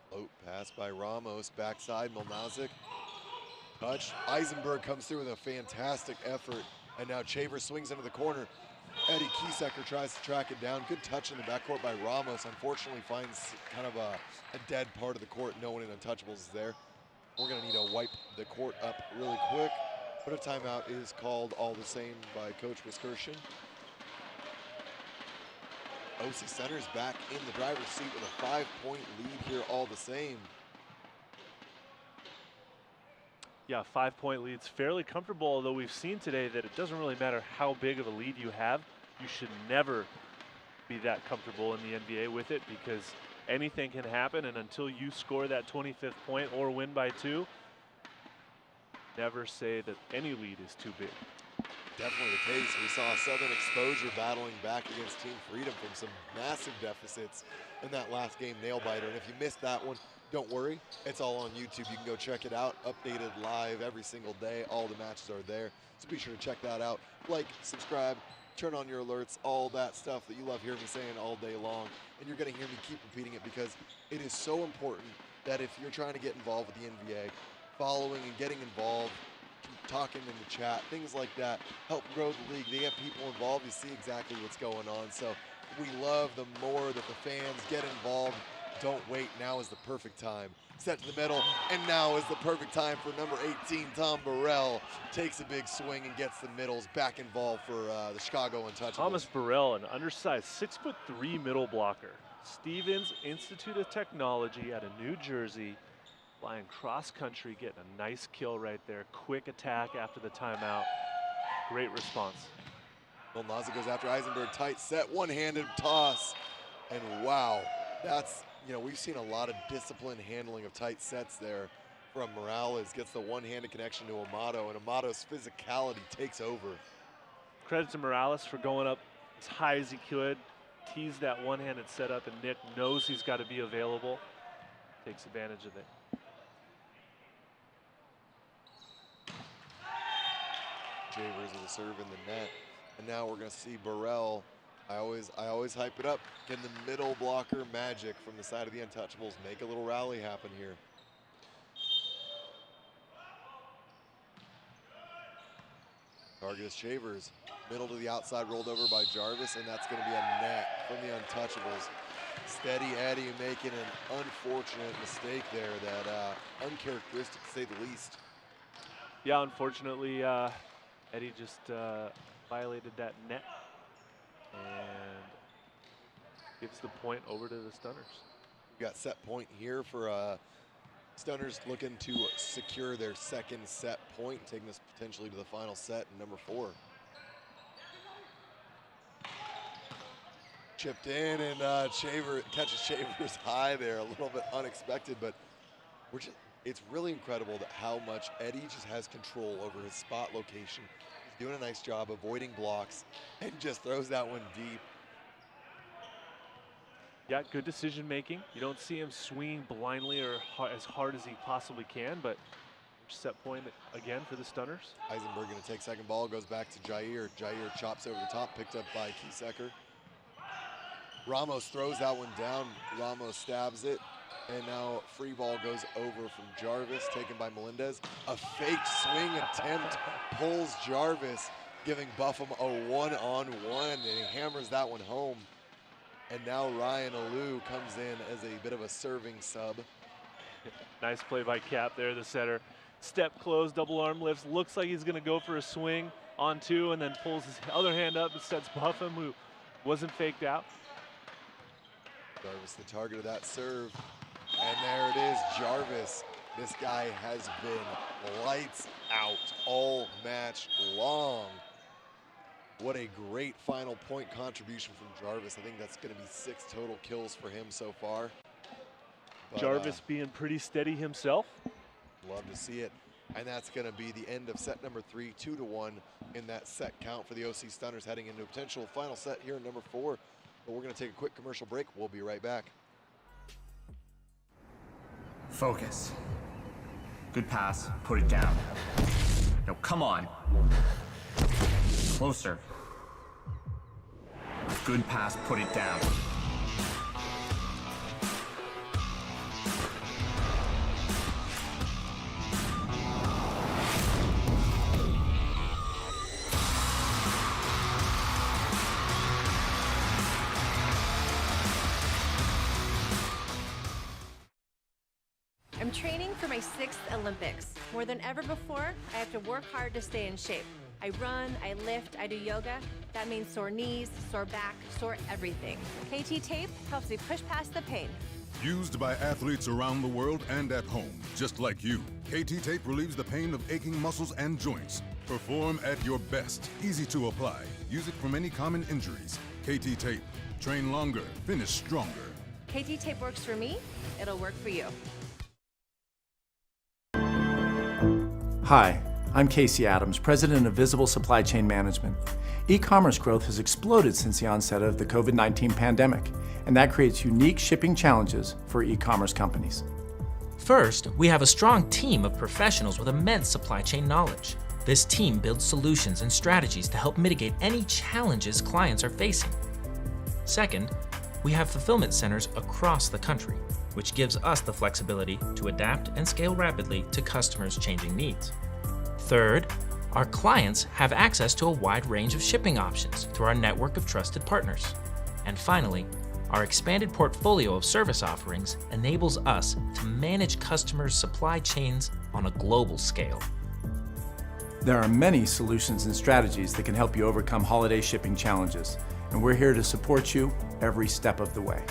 S1: Float pass by Ramos, backside Milnazic. Touch, Eisenberg comes through with a fantastic effort, and now Chavers swings into the corner. Eddie Kiesecker tries to track it down. Good touch in the backcourt by Ramos. Unfortunately finds kind of a dead part of the court. No one in Untouchables is there. We're gonna need to wipe the court up really quick. But a timeout is called all the same by Coach Wiskershon. OC Center's back in the driver's seat with a 5-point lead here all the same.
S2: Yeah, 5-point lead's fairly comfortable, although we've seen today that it doesn't really matter how big of a lead you have. You should never be that comfortable in the NBA with it because anything can happen, and until you score that 25th point or win by 2, never say that any lead is too big.
S1: Definitely the case. We saw Southern Exposure battling back against Team Freedom from some massive deficits in that last game nail-biter. And if you missed that one, don't worry. It's all on YouTube. You can go check it out. Updated live every single day. All the matches are there. So be sure to check that out. Like, subscribe, turn on your alerts, all that stuff that you love hearing me saying all day long. And you're going to hear me keep repeating it because it is so important that if you're trying to get involved with the NBA, following and getting involved, talking in the chat, things like that, help grow the league. They have people involved. You see exactly what's going on. So we love the more that the fans get involved. Don't wait. Now is the perfect time. Set to the middle, and now is the perfect time for number 18, Tom Burrell. Takes a big swing and gets the middles back involved for the Chicago Untouchables.
S2: Thomas Burrell, an undersized 6'3" middle blocker. Stevens Institute of Technology out of New Jersey, flying cross country, getting a nice kill right there. Quick attack after the timeout. Great response.
S1: Well, Naza goes after Eisenberg, tight set, one-handed toss. And wow, that's, we've seen a lot of disciplined handling of tight sets there from Morales. Gets the one-handed connection to Amato, and Amato's physicality takes over.
S2: Credit to Morales for going up as high as he could, teased that one-handed setup, and Nick knows he's got to be available. Takes advantage of it.
S1: Chavers with a serve in the net. And now we're going to see Burrell. I always hype it up. Can the middle blocker magic from the side of the Untouchables make a little rally happen here? Target is Chavers. Middle to the outside, rolled over by Jarvis, and that's going to be a net from the Untouchables. Steady Eddie making an unfortunate mistake there, that uncharacteristic to say the least.
S2: Yeah, unfortunately, Eddie just violated that net and gives the point over to the Stunners.
S1: We got set point here for Stunners looking to secure their second set point, taking this potentially to the final set in number 4. Chipped in, and catches Chavers high there, a little bit unexpected, but it's really incredible that how much Eddie just has control over his spot location. He's doing a nice job avoiding blocks and just throws that one deep.
S2: Yeah, good decision making. You don't see him swinging blindly or as hard as he possibly can, but set point again for the Stunners.
S1: Eisenberg going to take second ball, goes back to Jair. Jair chops over the top, picked up by Kiesecker. Ramos throws that one down. Ramos stabs it. And now free ball goes over from Jarvis, taken by Melendez. A fake swing attempt pulls Jarvis, giving Buffum a one-on-one, and he hammers that one home. And now Ryan Alou comes in as a bit of a serving sub.
S2: Nice play by Cap there, the setter. Step close, double arm lifts, looks like he's gonna go for a swing on 2, and then pulls his other hand up and sets Buffum, who wasn't faked out.
S1: Jarvis the target of that serve. And there it is, Jarvis. This guy has been lights out all match long. What a great final point contribution from Jarvis. I think that's going to be 6 total kills for him so far. But,
S2: Jarvis being pretty steady himself.
S1: Love to see it. And that's going to be the end of set number 3, 2-1 in that set count for the OC Stunners, heading into a potential final set here in number 4. But we're going to take a quick commercial break. We'll be right back.
S5: Focus. Good pass, put it down. No, come on. Closer. Good pass, put it down.
S6: I'm training for my 6th Olympics. More than ever before, I have to work hard to stay in shape. I run, I lift, I do yoga. That means sore knees, sore back, sore everything. KT Tape helps me push past the pain.
S3: Used by athletes around the world and at home, just like you. KT Tape relieves the pain of aching muscles and joints. Perform at your best. Easy to apply. Use it for many common injuries. KT Tape. Train longer, finish stronger.
S6: KT Tape works for me, it'll work for you.
S7: Hi, I'm Casey Adams, President of Visible Supply Chain Management. E-commerce growth has exploded since the onset of the COVID-19 pandemic, and that creates unique shipping challenges for e-commerce companies.
S8: First, we have a strong team of professionals with immense supply chain knowledge. This team builds solutions and strategies to help mitigate any challenges clients are facing. Second, we have fulfillment centers across the country, which gives us the flexibility to adapt and scale rapidly to customers' changing needs. Third, our clients have access to a wide range of shipping options through our network of trusted partners. And finally, our expanded portfolio of service offerings enables us to manage customers' supply chains on a global scale.
S7: There are many solutions and strategies that can help you overcome holiday shipping challenges, and we're here to support you every step of the way.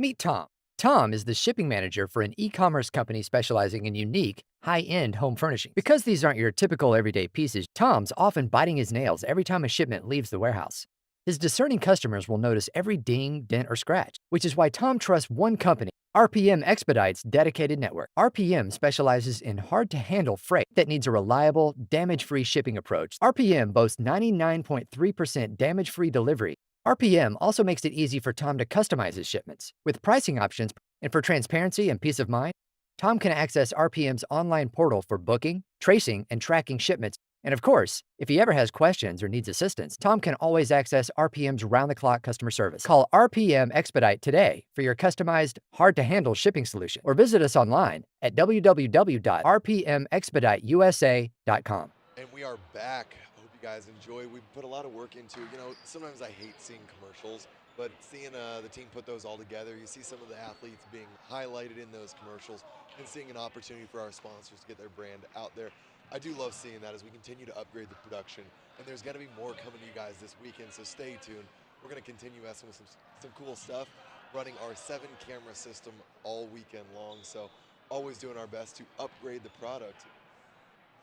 S9: Meet Tom. Tom is the shipping manager for an e-commerce company specializing in unique, high-end home furnishings. Because these aren't your typical everyday pieces, Tom's often biting his nails every time a shipment leaves the warehouse. His discerning customers will notice every ding, dent, or scratch, which is why Tom trusts one company, RPM Expedite's dedicated network. RPM specializes in hard-to-handle freight that needs a reliable, damage-free shipping approach. RPM boasts 99.3% damage-free delivery. RPM also makes it easy for Tom to customize his shipments. With pricing options, and for transparency and peace of mind, Tom can access RPM's online portal for booking, tracing, and tracking shipments. And of course, if he ever has questions or needs assistance, Tom can always access RPM's round-the-clock customer service. Call RPM Expedite today for your customized, hard-to-handle shipping solution, or visit us online at www.rpmexpediteusa.com.
S1: And we are back. I hope you guys enjoy. We put a lot of work into, sometimes I hate seeing commercials, but seeing the team put those all together, you see some of the athletes being highlighted in those commercials and seeing an opportunity for our sponsors to get their brand out there. I do love seeing that as we continue to upgrade the production, and there's going to be more coming to you guys this weekend, so stay tuned. We're going to continue messing with some cool stuff, running our 7-camera system all weekend long, so always doing our best to upgrade the product.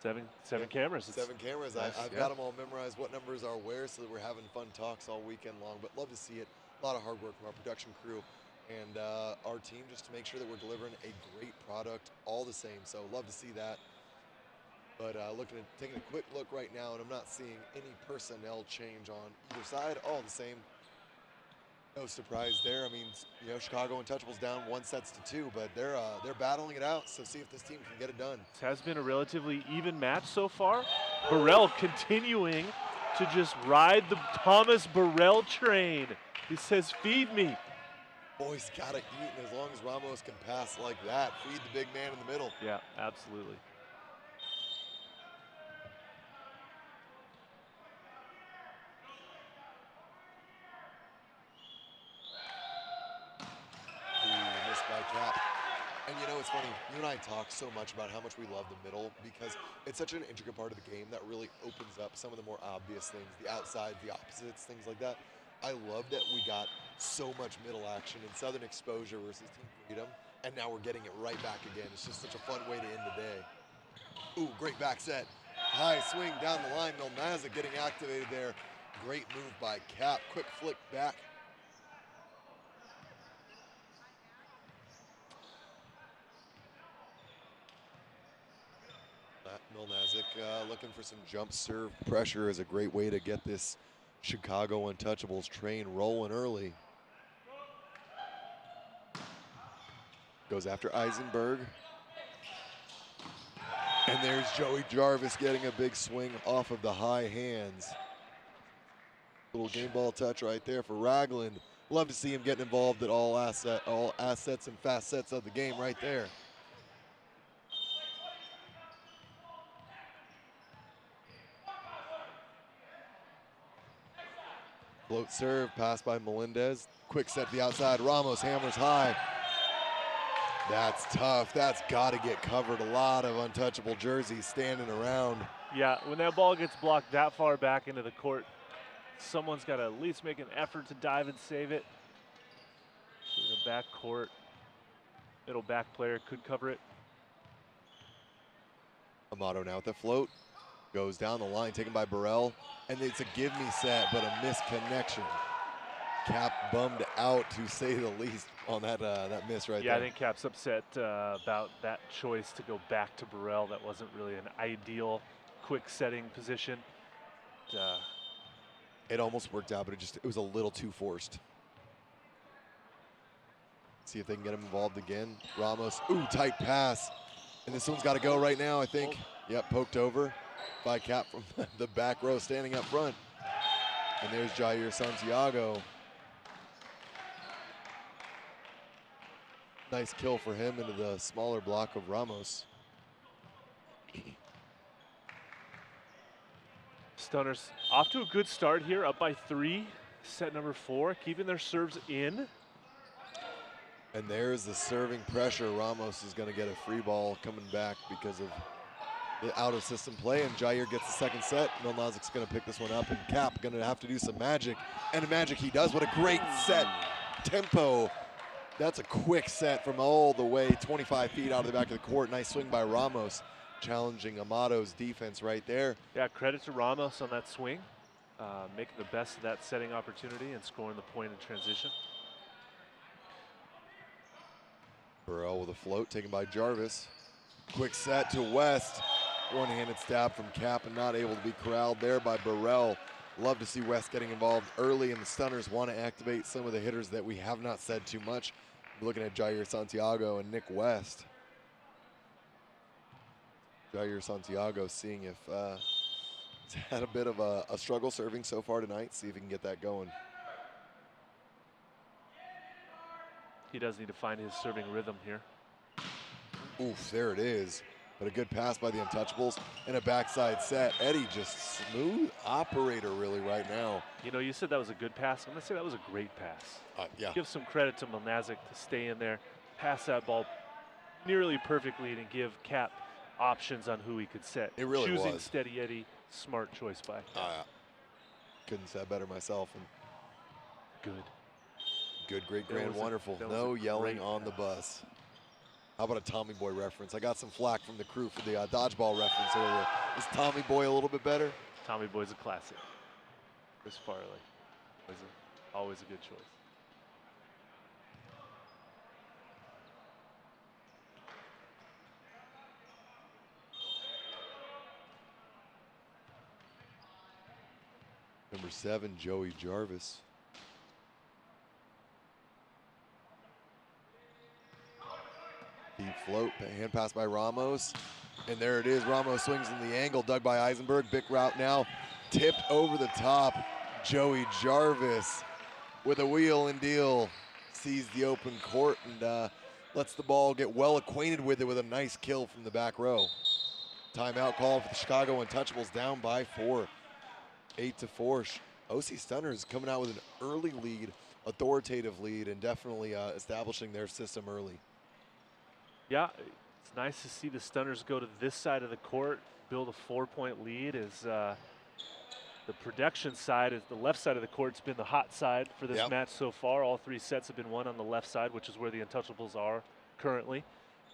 S2: Seven cameras.
S1: 7 cameras.
S2: Nice.
S1: I've got them all memorized, what numbers are where, so that we're having fun talks all weekend long, but love to see it. A lot of hard work from our production crew and our team just to make sure that we're delivering a great product all the same, so love to see that. But taking a quick look right now, and I'm not seeing any personnel change on either side. All the same. No surprise there. I mean, Chicago Untouchables down 1-2, but they're battling it out. So see if this team can get it done.
S2: This has been a relatively even match so far. Burrell continuing to just ride the Thomas Burrell train. He says, "Feed me."
S1: Boy's gotta eat, and as long as Ramos can pass like that, feed the big man in the middle.
S2: Yeah, absolutely.
S1: And it's funny, you and I talk so much about how much we love the middle because it's such an intricate part of the game that really opens up some of the more obvious things, the outside, the opposites, things like that. I love that we got so much middle action in Southern Exposure versus Team Freedom, and now we're getting it right back again. It's just such a fun way to end the day. Ooh, great back set. High swing down the line, Milmazic getting activated there. Great move by Cap, quick flick back. Milmazic looking for some jump serve pressure is a great way to get this Chicago Untouchables train rolling early. Goes after Eisenberg. And there's Joey Jarvis getting a big swing off of the high hands. Little game ball touch right there for Ragland. Love to see him getting involved at all assets and facets of the game right there. Float serve, pass by Melendez. Quick set to the outside. Ramos hammers high. That's tough. That's got to get covered. A lot of untouchable jerseys standing around.
S2: Yeah, when that ball gets blocked that far back into the court, someone's got to at least make an effort to dive and save it. So the back court, middle back player could cover it.
S1: Amato now with the float. Goes down the line, taken by Burrell. And it's a give-me set, but a misconnection. Cap bummed out, to say the least, on that miss right there.
S2: Yeah, I think Cap's upset about that choice to go back to Burrell. That wasn't really an ideal quick setting position.
S1: It almost worked out, but it was a little too forced. See if they can get him involved again. Ramos, ooh, tight pass. And this one's got to go right now, I think. Yep, poked over by Cap from the back row, standing up front. And there's Jair Santiago. Nice kill for him into the smaller block of Ramos.
S2: Stunners off to a good start here, up by 3, set number 4, keeping their serves in.
S1: And there's the serving pressure. Ramos is going to get a free ball coming back because of the out-of-system play, and Jair gets the second set. Milmazic's going to pick this one up, and Cap going to have to do some magic. And magic he does. What a great set tempo That's a quick set from all the way 25 feet out of the back of the court. Nice swing by Ramos, challenging Amato's defense right there.
S2: Yeah, credit to Ramos on that swing, making the best of that setting opportunity and scoring the point in transition.
S1: Burrell with a float taken by Jarvis. Quick set to West. One-handed stab from Cap and not able to be corralled there by Burrell. Love to see West getting involved early, and the Stunners want to activate some of the hitters that we have not said too much. We're looking at Jair Santiago and Nick West. Jair Santiago seeing if he's had a bit of a struggle serving so far tonight. See if he can get that going.
S2: He does need to find his serving rhythm here.
S1: Oof, there it is. But a good pass by the Untouchables and a backside set. Eddie just smooth operator really right now.
S2: You know, you said that was a good pass. I'm going to say that was a great pass.
S1: Yeah.
S2: Give some credit to Mlnazic to stay in there, pass that ball nearly perfectly, and give Cap options on who he could set.
S1: It really
S2: Choosing
S1: was.
S2: Steady Eddie, smart choice by Cap.
S1: Couldn't say better myself. And
S2: good.
S1: Good, great, grand, wonderful. No yelling on the bus. How about a Tommy Boy reference? I got some flack from the crew for the dodgeball reference earlier. Is Tommy Boy a little bit better?
S2: Tommy Boy's a classic. Chris Farley. Always a good choice.
S1: Number 7, Joey Jarvis. Deep float, hand pass by Ramos. And there it is, Ramos swings in the angle, dug by Eisenberg. Big route now, tipped over the top. Joey Jarvis with a wheel and deal. Sees the open court and lets the ball get well acquainted with it with a nice kill from the back row. Timeout call for the Chicago Untouchables, down by 4. 8-4. OC Stunners coming out with an early lead, authoritative lead, and definitely establishing their system early.
S2: Yeah, it's nice to see the Stunners go to this side of the court, build a 4-point lead. As the production side, is the left side of the court's been the hot side for this match so far. All 3 sets have been won on the left side, which is where the Untouchables are currently.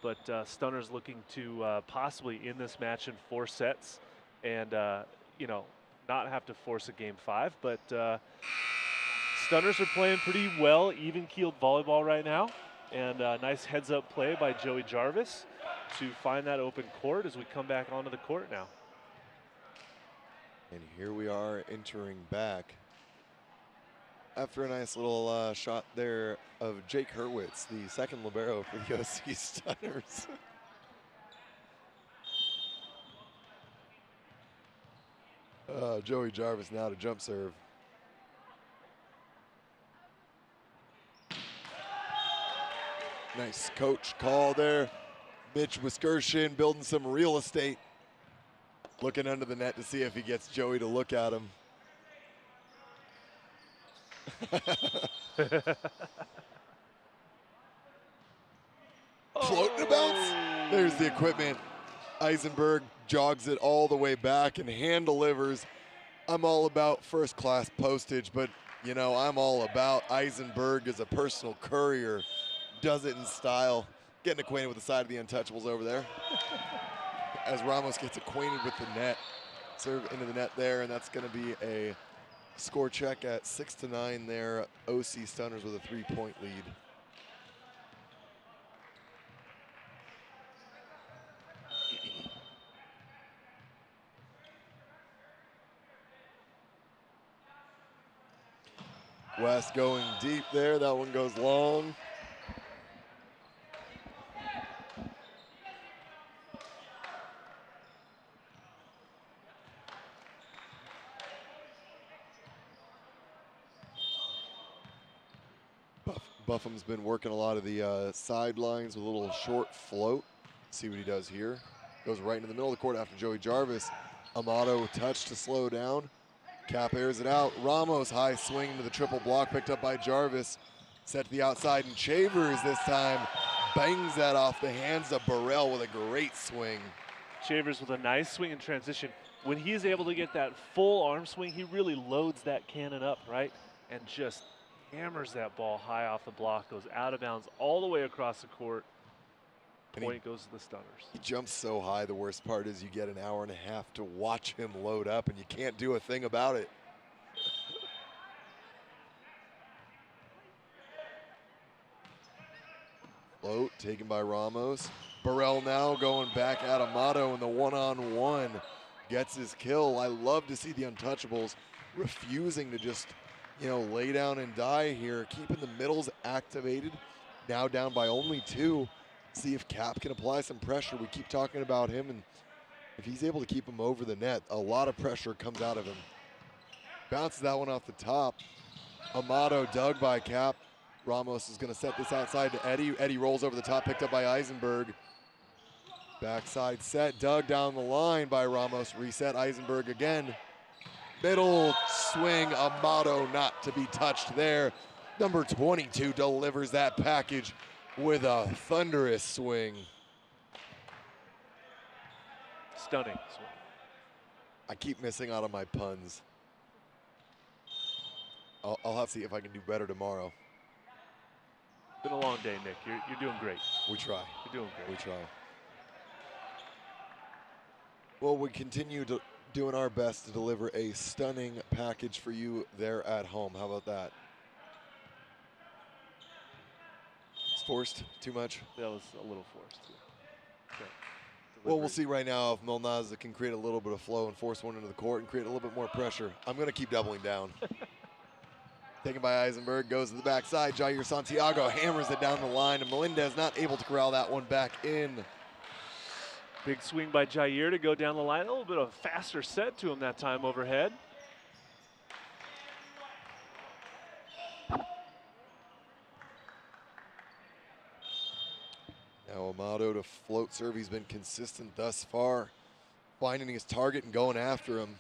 S2: But Stunners looking to possibly end this match in 4 sets, and you know, not have to force a game 5. But Stunners are playing pretty well, even-keeled volleyball right now. And a nice heads-up play by Joey Jarvis to find that open court as we come back onto the court now.
S1: And here we are entering back after a nice little shot there of Jake Hurwitz, the second libero for the OC Stunners. Joey Jarvis now to jump serve. Nice coach call there. Mitch Wiskershin building some real estate. Looking under the net to see if he gets Joey to look at him. Floating bounce. There's the equipment. Eisenberg jogs it all the way back and hand delivers. I'm all about first class postage, but you know, I'm all about Eisenberg as a personal courier. Does it in style. Getting acquainted with the side of the Untouchables over there. As Ramos gets acquainted with the net. Serve into the net there, and that's going to be a score check at 6-9 there. OC Stunners with a 3-point lead. West going deep there. That one goes long. Buffum's been working a lot of the sidelines with a little short float. See what he does here. Goes right into the middle of the court after Joey Jarvis. Amato touch to slow down. Cap airs it out. Ramos high swing into the triple block picked up by Jarvis. Set to the outside, and Chavers this time bangs that off the hands of Burrell with a great swing.
S2: Chavers with a nice swing in transition. When he's able to get that full arm swing, he really loads that cannon up, right? And just hammers that ball high off the block, goes out of bounds all the way across the court. Point goes to the Stunners.
S1: He jumps so high. The worst part is you get an hour and a half to watch him load up, and you can't do a thing about it. Float taken by Ramos. Burrell now going back at Amato in the one-on-one. Gets his kill. I love to see the Untouchables refusing to just, lay down and die here, keeping the middles activated. Now down by only 2. See if Cap can apply some pressure. We keep talking about him, and if he's able to keep him over the net, a lot of pressure comes out of him. Bounces that one off the top. Amato dug by Cap. Ramos is going to set this outside to Eddie. Eddie rolls over the top, picked up by Eisenberg. Backside set, dug down the line by Ramos. Reset Eisenberg again. Middle swing, Amato not to be touched there. Number 22 delivers that package with a thunderous swing.
S2: Stunning swing.
S1: I keep missing out on my puns. I'll have to see if I can do better tomorrow.
S2: Been a long day, Nick. You're doing great.
S1: We try.
S2: You're doing great.
S1: We try. Well, we continue to doing our best to deliver a stunning package for you there at home. How about that? It's forced too much.
S2: That was a little forced. Yeah. Okay.
S1: Well, we'll see right now if Milnaza can create a little bit of flow and force one into the court and create a little bit more pressure. I'm going to keep doubling down. Taken by Eisenberg, goes to the backside. Jair Santiago hammers it down the line, and Melendez not able to corral that one back in.
S2: Big swing by Jair to go down the line. A little bit of a faster set to him that time overhead.
S1: Now Amato to float serve. He's been consistent thus far, finding his target and going after him.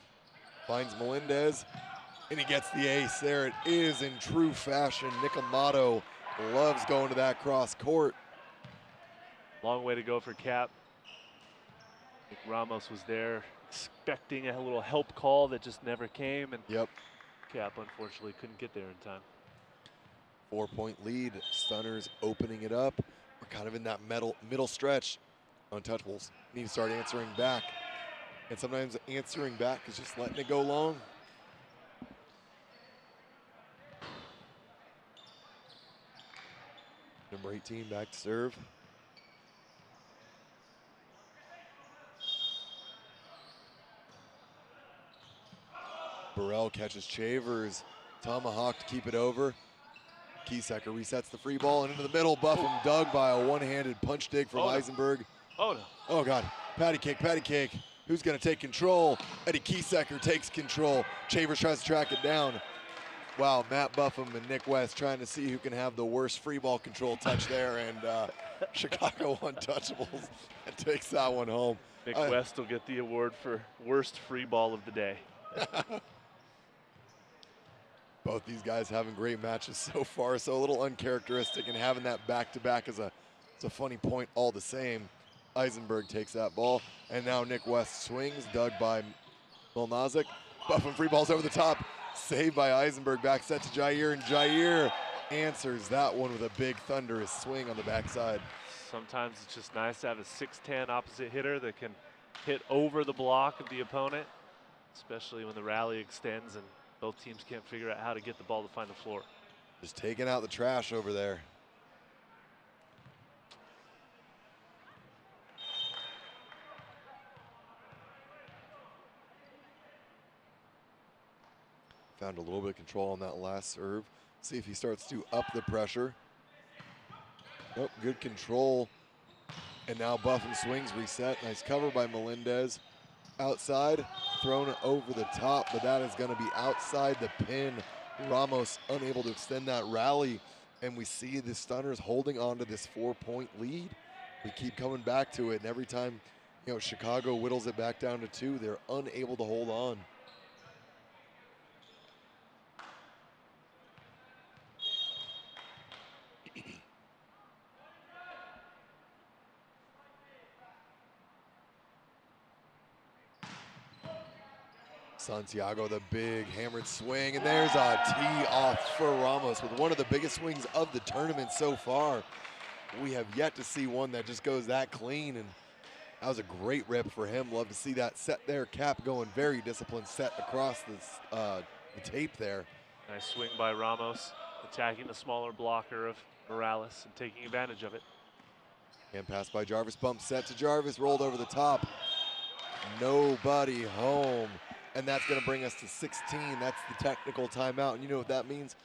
S1: Finds Melendez, and he gets the ace. There it is in true fashion. Nick Amato loves going to that cross court.
S2: Long way to go for Cap. I think Ramos was there expecting a little help call that just never came, and Cap unfortunately couldn't get there in time.
S1: 4-point lead. Stunners opening it up. We're kind of in that middle stretch. Untouchables need to start answering back. And sometimes answering back is just letting it go long. Number 18 back to serve. Burrell catches Chavers. Tomahawk to keep it over. Kiesecker resets the free ball and into the middle. Buffum dug by a one-handed punch dig from Eisenberg.
S2: Oh, no.
S1: Oh, God. Patty cake. Who's going to take control? Eddie Kiesecker takes control. Chavers tries to track it down. Wow, Matt Buffum and Nick West trying to see who can have the worst free ball control touch there, and Chicago Untouchables takes that one home.
S2: Nick West will get the award for worst free ball of the day.
S1: Both these guys having great matches so far, so a little uncharacteristic, and having that back-to-back is a funny point all the same. Eisenberg takes that ball, and now Nick West swings, dug by Milnazik. Buffum free balls over the top, saved by Eisenberg, back set to Jair, and Jair answers that one with a big thunderous swing on the backside.
S2: Sometimes it's just nice to have a 6'10" opposite hitter that can hit over the block of the opponent, especially when the rally extends and both teams can't figure out how to get the ball to find the floor.
S1: Just taking out the trash over there. Found a little bit of control on that last serve. See if he starts to up the pressure. Nope, good control. And now Buffum swings, reset. Nice cover by Melendez. Outside, thrown over the top, but that is going to be outside the pin. Ramos unable to extend that rally, and we see the Stunners holding on to this 4-point lead. We keep coming back to it, and every time Chicago whittles it back down to 2, they're unable to hold on. Santiago, the big hammered swing, and there's a tee off for Ramos with one of the biggest swings of the tournament so far. We have yet to see one that just goes that clean, and that was a great rip for him. Love to see that set there. Cap going very disciplined set across this, the tape there.
S2: Nice swing by Ramos, attacking the smaller blocker of Morales and taking advantage of it.
S1: Hand pass by Jarvis, bump set to Jarvis, rolled over the top. Nobody home. And that's going to bring us to 16. That's the technical timeout. And you know what that means?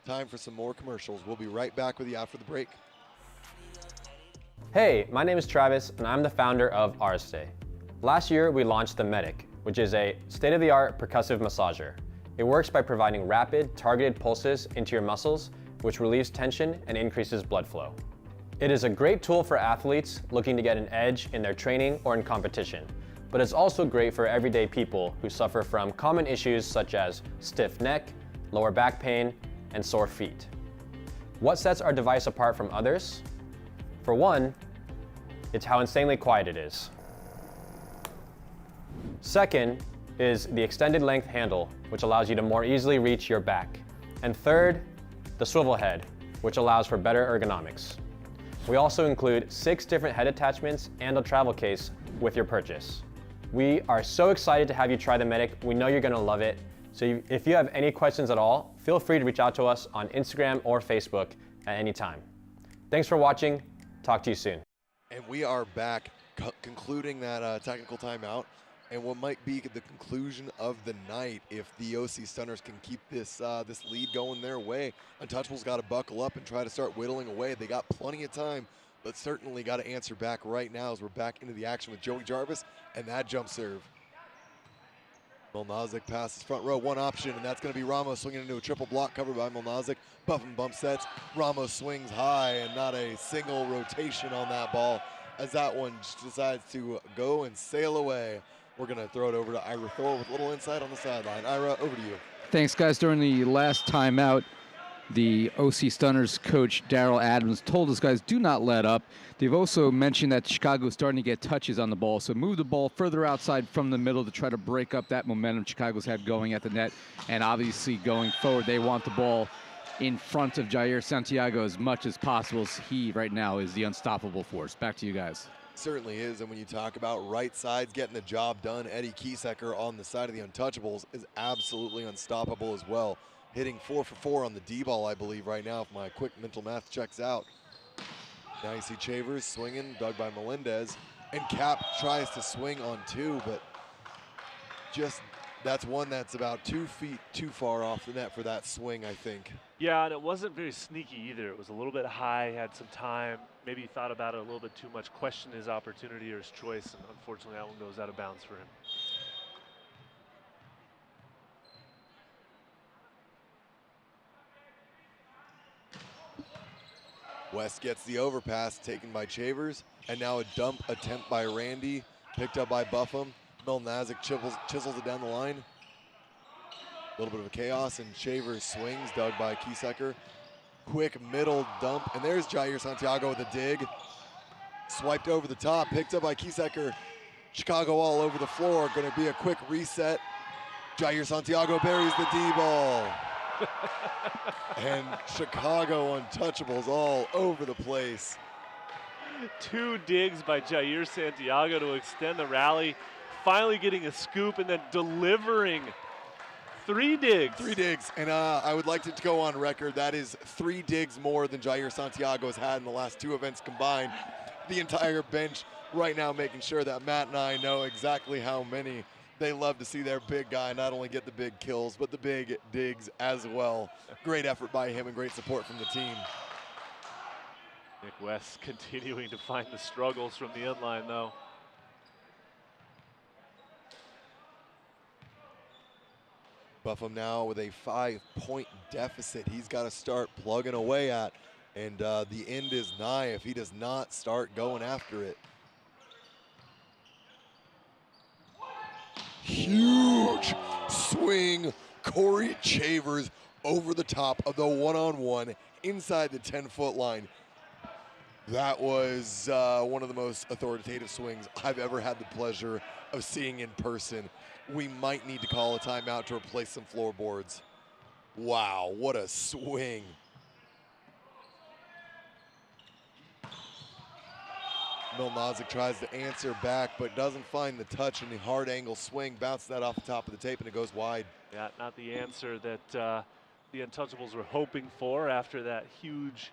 S1: Time for some more commercials. We'll be right back with you after the break.
S10: Hey, my name is Travis, and I'm the founder of Arste. Last year, we launched the Medic, which is a state-of-the-art percussive massager. It works by providing rapid, targeted pulses into your muscles, which relieves tension and increases blood flow. It is a great tool for athletes looking to get an edge in their training or in competition, but it's also great for everyday people who suffer from common issues such as stiff neck, lower back pain, and sore feet. What sets our device apart from others? For one, it's how insanely quiet it is. Second is the extended length handle, which allows you to more easily reach your back. And third, the swivel head, which allows for better ergonomics. We also include 6 different head attachments and a travel case with your purchase. We are so excited to have you try the Medic. We know you're gonna love it. So if you have any questions at all, feel free to reach out to us on Instagram or Facebook at any time. Thanks for watching. Talk to you soon.
S1: And we are back concluding that technical timeout, and what might be the conclusion of the night if the OC Stunners can keep this this lead going their way. Untouchables got to buckle up and try to start whittling away. They got plenty of time, but certainly got to answer back right now as we're back into the action with Joey Jarvis and that jump serve. Molnazic passes front row, one option, and that's going to be Ramos swinging into a triple block covered by Molnazic. Buff and bump sets. Ramos swings high, and not a single rotation on that ball as that one just decides to go and sail away. We're going to throw it over to Ira Thor with a little insight on the sideline. Ira, over to you.
S4: Thanks, guys. During the last timeout, the OC Stunners coach, Daryl Adams, told us, guys, do not let up. They've also mentioned that Chicago is starting to get touches on the ball, so move the ball further outside from the middle to try to break up that momentum Chicago's had going at the net. And obviously going forward, they want the ball in front of Jair Santiago as much as possible. He, right now, is the unstoppable force. Back to you guys.
S1: Certainly is, and when you talk about right sides getting the job done, Eddie Kiesecker on the side of the Untouchables is absolutely unstoppable as well. Hitting 4 for 4 on the D-ball, I believe, right now, if my quick mental math checks out. Now you see Chavers swinging, dug by Melendez, and Cap tries to swing on 2, but just that's one that's about 2 feet too far off the net for that swing, I think.
S2: Yeah, and it wasn't very sneaky either. It was a little bit high, had some time, maybe he thought about it a little bit too much, questioned his opportunity or his choice, and unfortunately that one goes out of bounds for him.
S1: West gets the overpass taken by Chavers, and now a dump attempt by Randy, picked up by Buffum. Melnazic chisels it down the line. A little bit of a chaos, and Chavers swings, dug by Kiesecker. Quick middle dump, and there's Jair Santiago with a dig. Swiped over the top, picked up by Kiesecker. Chicago all over the floor, gonna be a quick reset. Jair Santiago buries the D-ball. And Chicago Untouchables all over the place.
S2: 2 digs by Jair Santiago to extend the rally, finally getting a scoop and then delivering 3 digs.
S1: 3 digs, and I would like to go on record, that is 3 digs more than Jair Santiago has had in the last 2 events combined. The entire bench right now making sure that Matt and I know exactly how many. They love to see their big guy not only get the big kills, but the big digs as well. Great effort by him and great support from the team.
S2: Nick West continuing to find the struggles from the inline, though.
S1: Buffum now with a 5-point deficit he's got to start plugging away at, and the end is nigh if he does not start going after it. Huge swing, Korey Chavers over the top of the one-on-one inside the 10-foot line. That was one of the most authoritative swings I've ever had the pleasure of seeing in person. We might need to call a timeout to replace some floorboards. Wow, what a swing. Milnazic tries to answer back, but doesn't find the touch, and the hard angle swing bounced that off the top of the tape, and it goes wide.
S2: Yeah, not the answer that the Untouchables were hoping for after that huge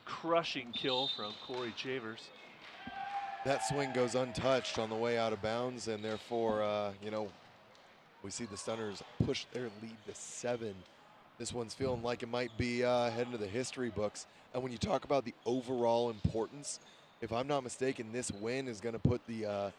S2: crushing kill from Korey Chavers.
S1: That swing goes untouched on the way out of bounds, and therefore, you know, we see the Stunners push their lead to 7. This one's feeling like it might be heading to the history books. And when you talk about the overall importance, if I'm not mistaken, this win is going to put the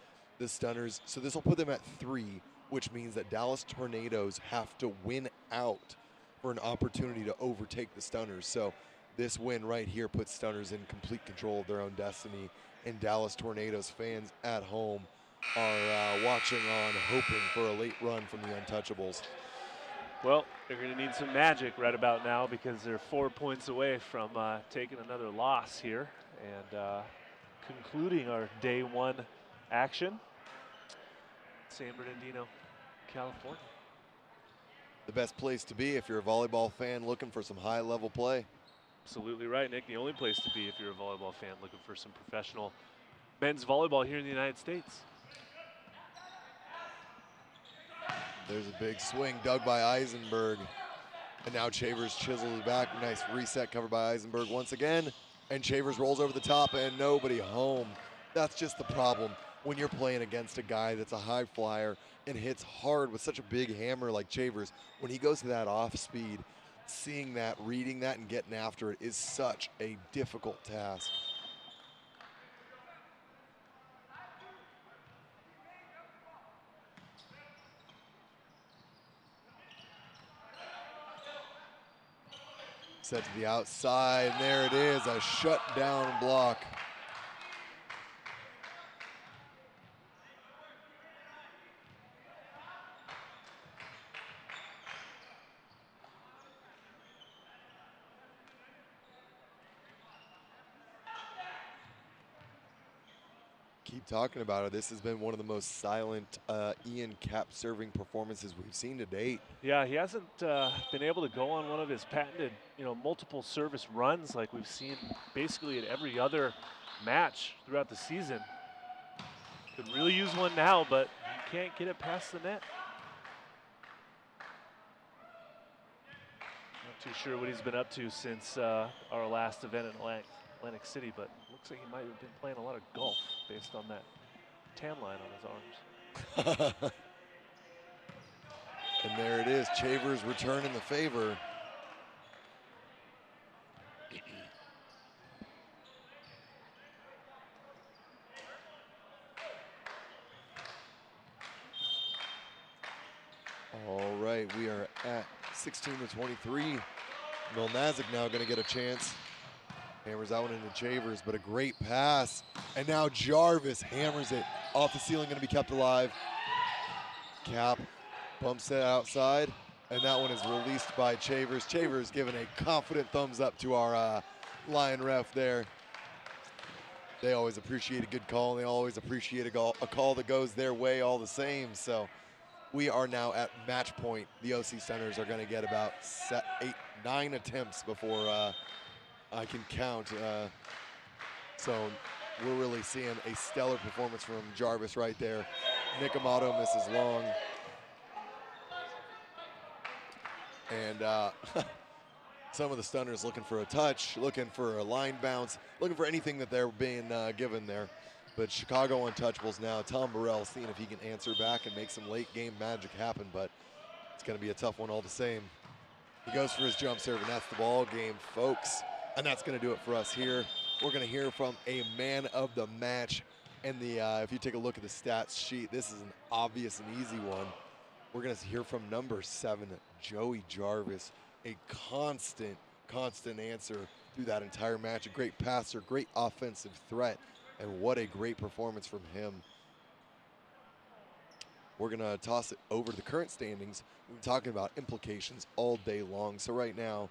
S1: Stunners, so this will put them at 3, which means that Dallas Tornadoes have to win out for an opportunity to overtake the Stunners. So this win right here puts Stunners in complete control of their own destiny, and Dallas Tornadoes fans at home are watching on, hoping for a late run from the Untouchables.
S2: Well, they're going to need some magic right about now because they're 4 points away from taking another loss here and concluding our day 1 action. San Bernardino, California.
S1: The best place to be if you're a volleyball fan looking for some high-level play.
S2: Absolutely right, Nick. The only place to be if you're a volleyball fan looking for some professional men's volleyball here in the United States.
S1: There's a big swing dug by Eisenberg. And now Chavers chisels it back. Nice reset covered by Eisenberg once again. And Chavers rolls over the top and nobody home. That's just the problem when you're playing against a guy that's a high flyer and hits hard with such a big hammer like Chavers. When he goes to that off speed, seeing that, reading that, and getting after it is such a difficult task. Set to the outside, and there it is, a shutdown block. Keep talking about it. This has been one of the most silent Ian Cap serving performances we've seen to date.
S2: Yeah, he hasn't been able to go on one of his patented, multiple service runs like we've seen basically at every other match throughout the season. Could really use one now, but he can't get it past the net. Not too sure what he's been up to since our last event in Atlantic City, but looks like he might have been playing a lot of golf based on that tan line on his arms.
S1: And there it is, Chavers returning the favor. All right, we are at 16-23. Milnazic now going to get a chance. Hammers that one into Chavers, but a great pass. And now Jarvis hammers it off the ceiling, going to be kept alive. Cap bumps it outside, and that one is released by Chavers. Chavers giving a confident thumbs up to our line ref there. They always appreciate a good call, and they always appreciate a call that goes their way all the same. So we are now at match point. The OC Stunners are going to get about 9 attempts before I can count. So we're really seeing a stellar performance from Jarvis right there. Nick Amato misses long. And some of the Stunners looking for a touch, looking for a line bounce, looking for anything that they're being given there. But Chicago Untouchables now, Tom Burrell seeing if he can answer back and make some late game magic happen, but it's going to be a tough one all the same. He goes for his jump serve, and that's the ball game, folks. And that's going to do it for us here. We're going to hear from a man of the match. And if you take a look at the stats sheet, this is an obvious and easy one. We're going to hear from number 7, Joey Jarvis, a constant answer through that entire match. A great passer, great offensive threat, and what a great performance from him. We're going to toss it over to the current standings. We've been talking about implications all day long. So right now,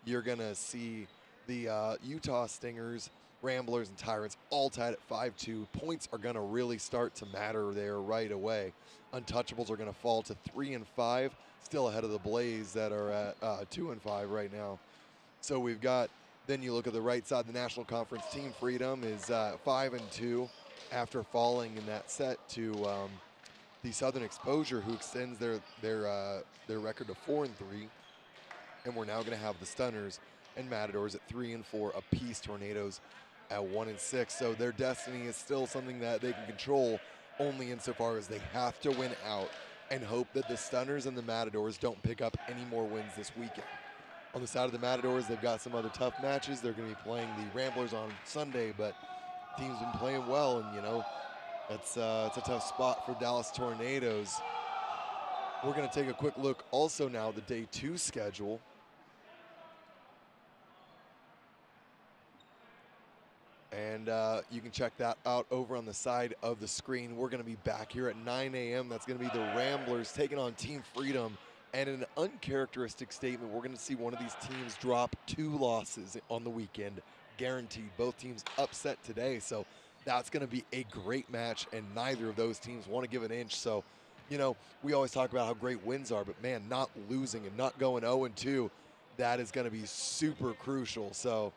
S1: you're going to see the Utah Stingers Ramblers and Tyrants all tied at 5-2. Points are going to really start to matter there right away. Untouchables are going to fall to 3-5, still ahead of the Blaze that are at 2-5 right now. So we've got, then you look at the right side, the National Conference Team Freedom is 5-2 after falling in that set to the Southern Exposure, who extends their record to 4-3. And we're now going to have the Stunners and Matadors at 3-4 apiece, Tornadoes at 1-6. So their destiny is still something that they can control only insofar as they have to win out and hope that the Stunners and the Matadors don't pick up any more wins this weekend. On the side of the Matadors, they've got some other tough matches. They're going to be playing the Ramblers on Sunday, but the team's been playing well, and, you know, it's a tough spot for Dallas Tornadoes. We're going to take a quick look also now at the Day 2 schedule. And you can check that out over on the side of the screen. We're going to be back here at 9 a.m. That's going to be the Ramblers taking on Team Freedom. And in an uncharacteristic statement, we're going to see one of these teams drop 2 losses on the weekend, guaranteed. Both teams upset today, so that's going to be a great match, and neither of those teams want to give an inch. So, you know, we always talk about how great wins are, but, man, not losing and not going 0-2, that is going to be super crucial. So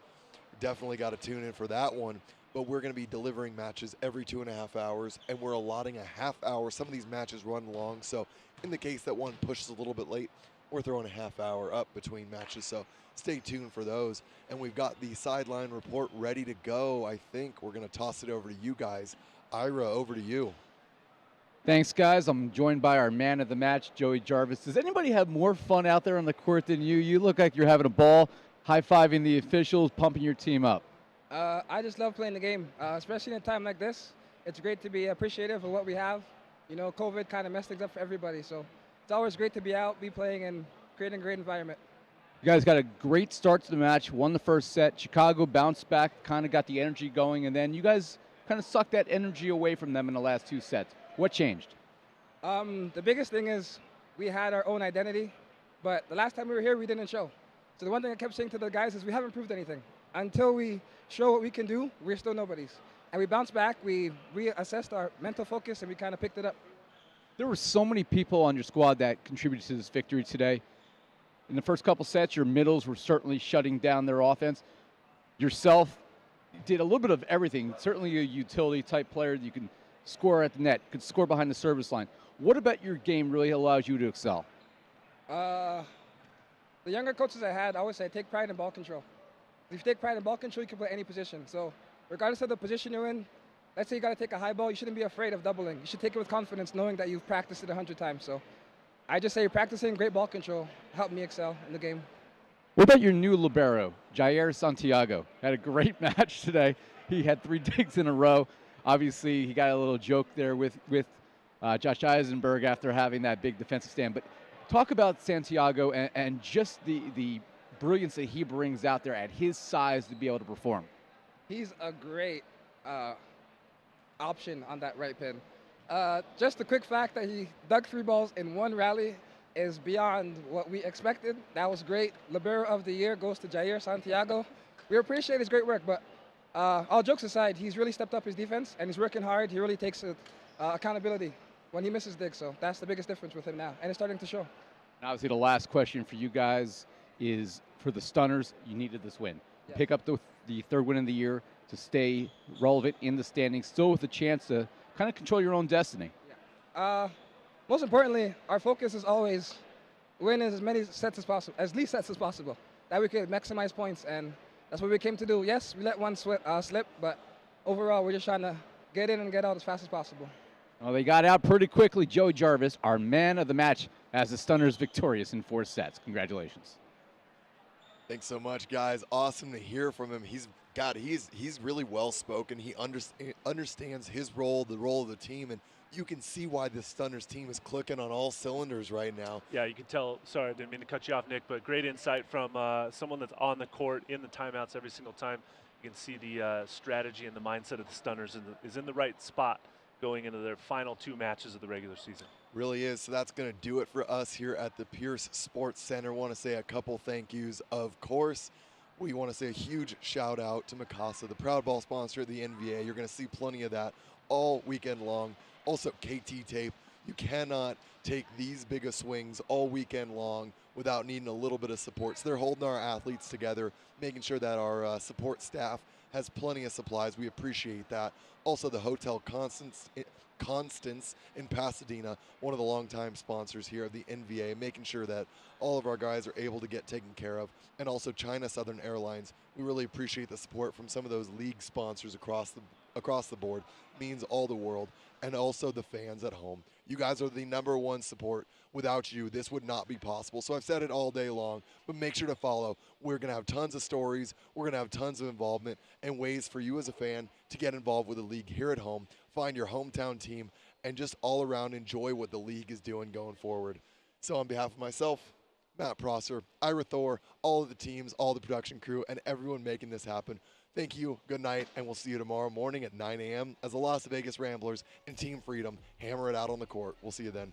S1: definitely got to tune in for that one. But we're going to be delivering matches every 2.5 hours, and we're allotting a half hour. Some of these matches run long, so in the case that one pushes a little bit late, we're throwing a half hour up between matches. So stay tuned for those. And we've got the sideline report ready to go. I think we're going to toss it over to you guys. Ira, over to you.
S4: Thanks, guys. I'm joined by our man of the match, Joey Jarvis. Does anybody have more fun out there on the court than you? You look like you're having a ball, high-fiving the officials, pumping your team up.
S11: I just love playing the game, especially in a time like this. It's great to be appreciative of what we have. You know, COVID kind of messed things up for everybody, so it's always great to be out, be playing, and creating a great environment.
S4: You guys got a great start to the match, won the first set. Chicago bounced back, kind of got the energy going, and then you guys kind of sucked that energy away from them in the last 2 sets. What changed?
S11: The biggest thing is we had our own identity, but the last time we were here, we didn't show. So the one thing I kept saying to the guys is we haven't proved anything. Until we show what we can do, we're still nobodies. And we bounced back, we reassessed our mental focus, and we kind of picked it up.
S4: There were so many people on your squad that contributed to this victory today. In the first couple sets, your middles were certainly shutting down their offense. Yourself did a little bit of everything. Certainly a utility-type player. You can score at the net, could score behind the service line. What about your game really allows you to excel?
S11: The younger coaches I had always say, take pride in ball control. If you take pride in ball control, you can play any position. So regardless of the position you're in, let's say you got to take a high ball, you shouldn't be afraid of doubling. You should take it with confidence, knowing that you've practiced it 100 times. So I just say practicing great ball control helped me excel in the game.
S4: What about your new libero, Jair Santiago? Had a great match today. He had 3 digs in a row. Obviously, he got a little joke there with Josh Eisenberg after having that big defensive stand. But talk about Santiago and just the brilliance that he brings out there at his size to be able to perform.
S11: He's a great option on that right pin. Just the quick fact that he dug 3 balls in 1 rally is beyond what we expected. That was great. Libero of the year goes to Jair Santiago. We appreciate his great work, but all jokes aside, he's really stepped up his defense and he's working hard. He really takes accountability when he misses digs, so that's the biggest difference with him now, and it's starting to show.
S4: And obviously, the last question for you guys is for the Stunners. You needed this win.
S11: Yeah.
S4: Pick up the 3rd win of the year to stay relevant in the standings, still with a chance to kind of control your own destiny.
S11: Yeah. Most importantly, our focus is always win as many sets as possible, as least sets as possible, that we could maximize points, and that's what we came to do. Yes, we let one slip, but overall, we're just trying to get in and get out as fast as possible.
S4: Well, they got out pretty quickly. Joey Jarvis, our man of the match, as the Stunners victorious in 4 sets. Congratulations.
S1: Thanks so much, guys. Awesome to hear from him. He's really well spoken. He understands his role, the role of the team, and you can see why the Stunners team is clicking on all cylinders right now.
S2: Yeah, you can tell. Sorry, I didn't mean to cut you off, Nick, but great insight from someone that's on the court in the timeouts every single time. You can see the strategy and the mindset of the Stunners is in the right spot going into their final 2 matches of the regular season.
S1: Really is. So that's going to do it for us here at the Pierce Sports Center. Want to say a couple thank yous, of course. We want to say a huge shout out to Mikasa, the proud ball sponsor of the NVA. You're going to see plenty of that all weekend long. Also, KT Tape. You cannot take these big of swings all weekend long without needing a little bit of support. So they're holding our athletes together, making sure that our support staff has plenty of supplies. We appreciate that. Also, the Hotel Constance in Pasadena, one of the longtime sponsors here of the NVA, making sure that all of our guys are able to get taken care of. And also China Southern Airlines. We really appreciate the support from some of those league sponsors across the board. Means all the world. And also the fans at home. You guys are the #1 support. Without you, this would not be possible. So I've said it all day long, but make sure to follow. We're going to have tons of stories. We're going to have tons of involvement and ways for you as a fan to get involved with the league here at home, find your hometown team, and just all around enjoy what the league is doing going forward. So on behalf of myself, Matt Prosser, Ira Thor, all of the teams, all the production crew, and everyone making this happen, thank you, good night, and we'll see you tomorrow morning at 9 a.m. as the Las Vegas Ramblers and Team Freedom hammer it out on the court. We'll see you then.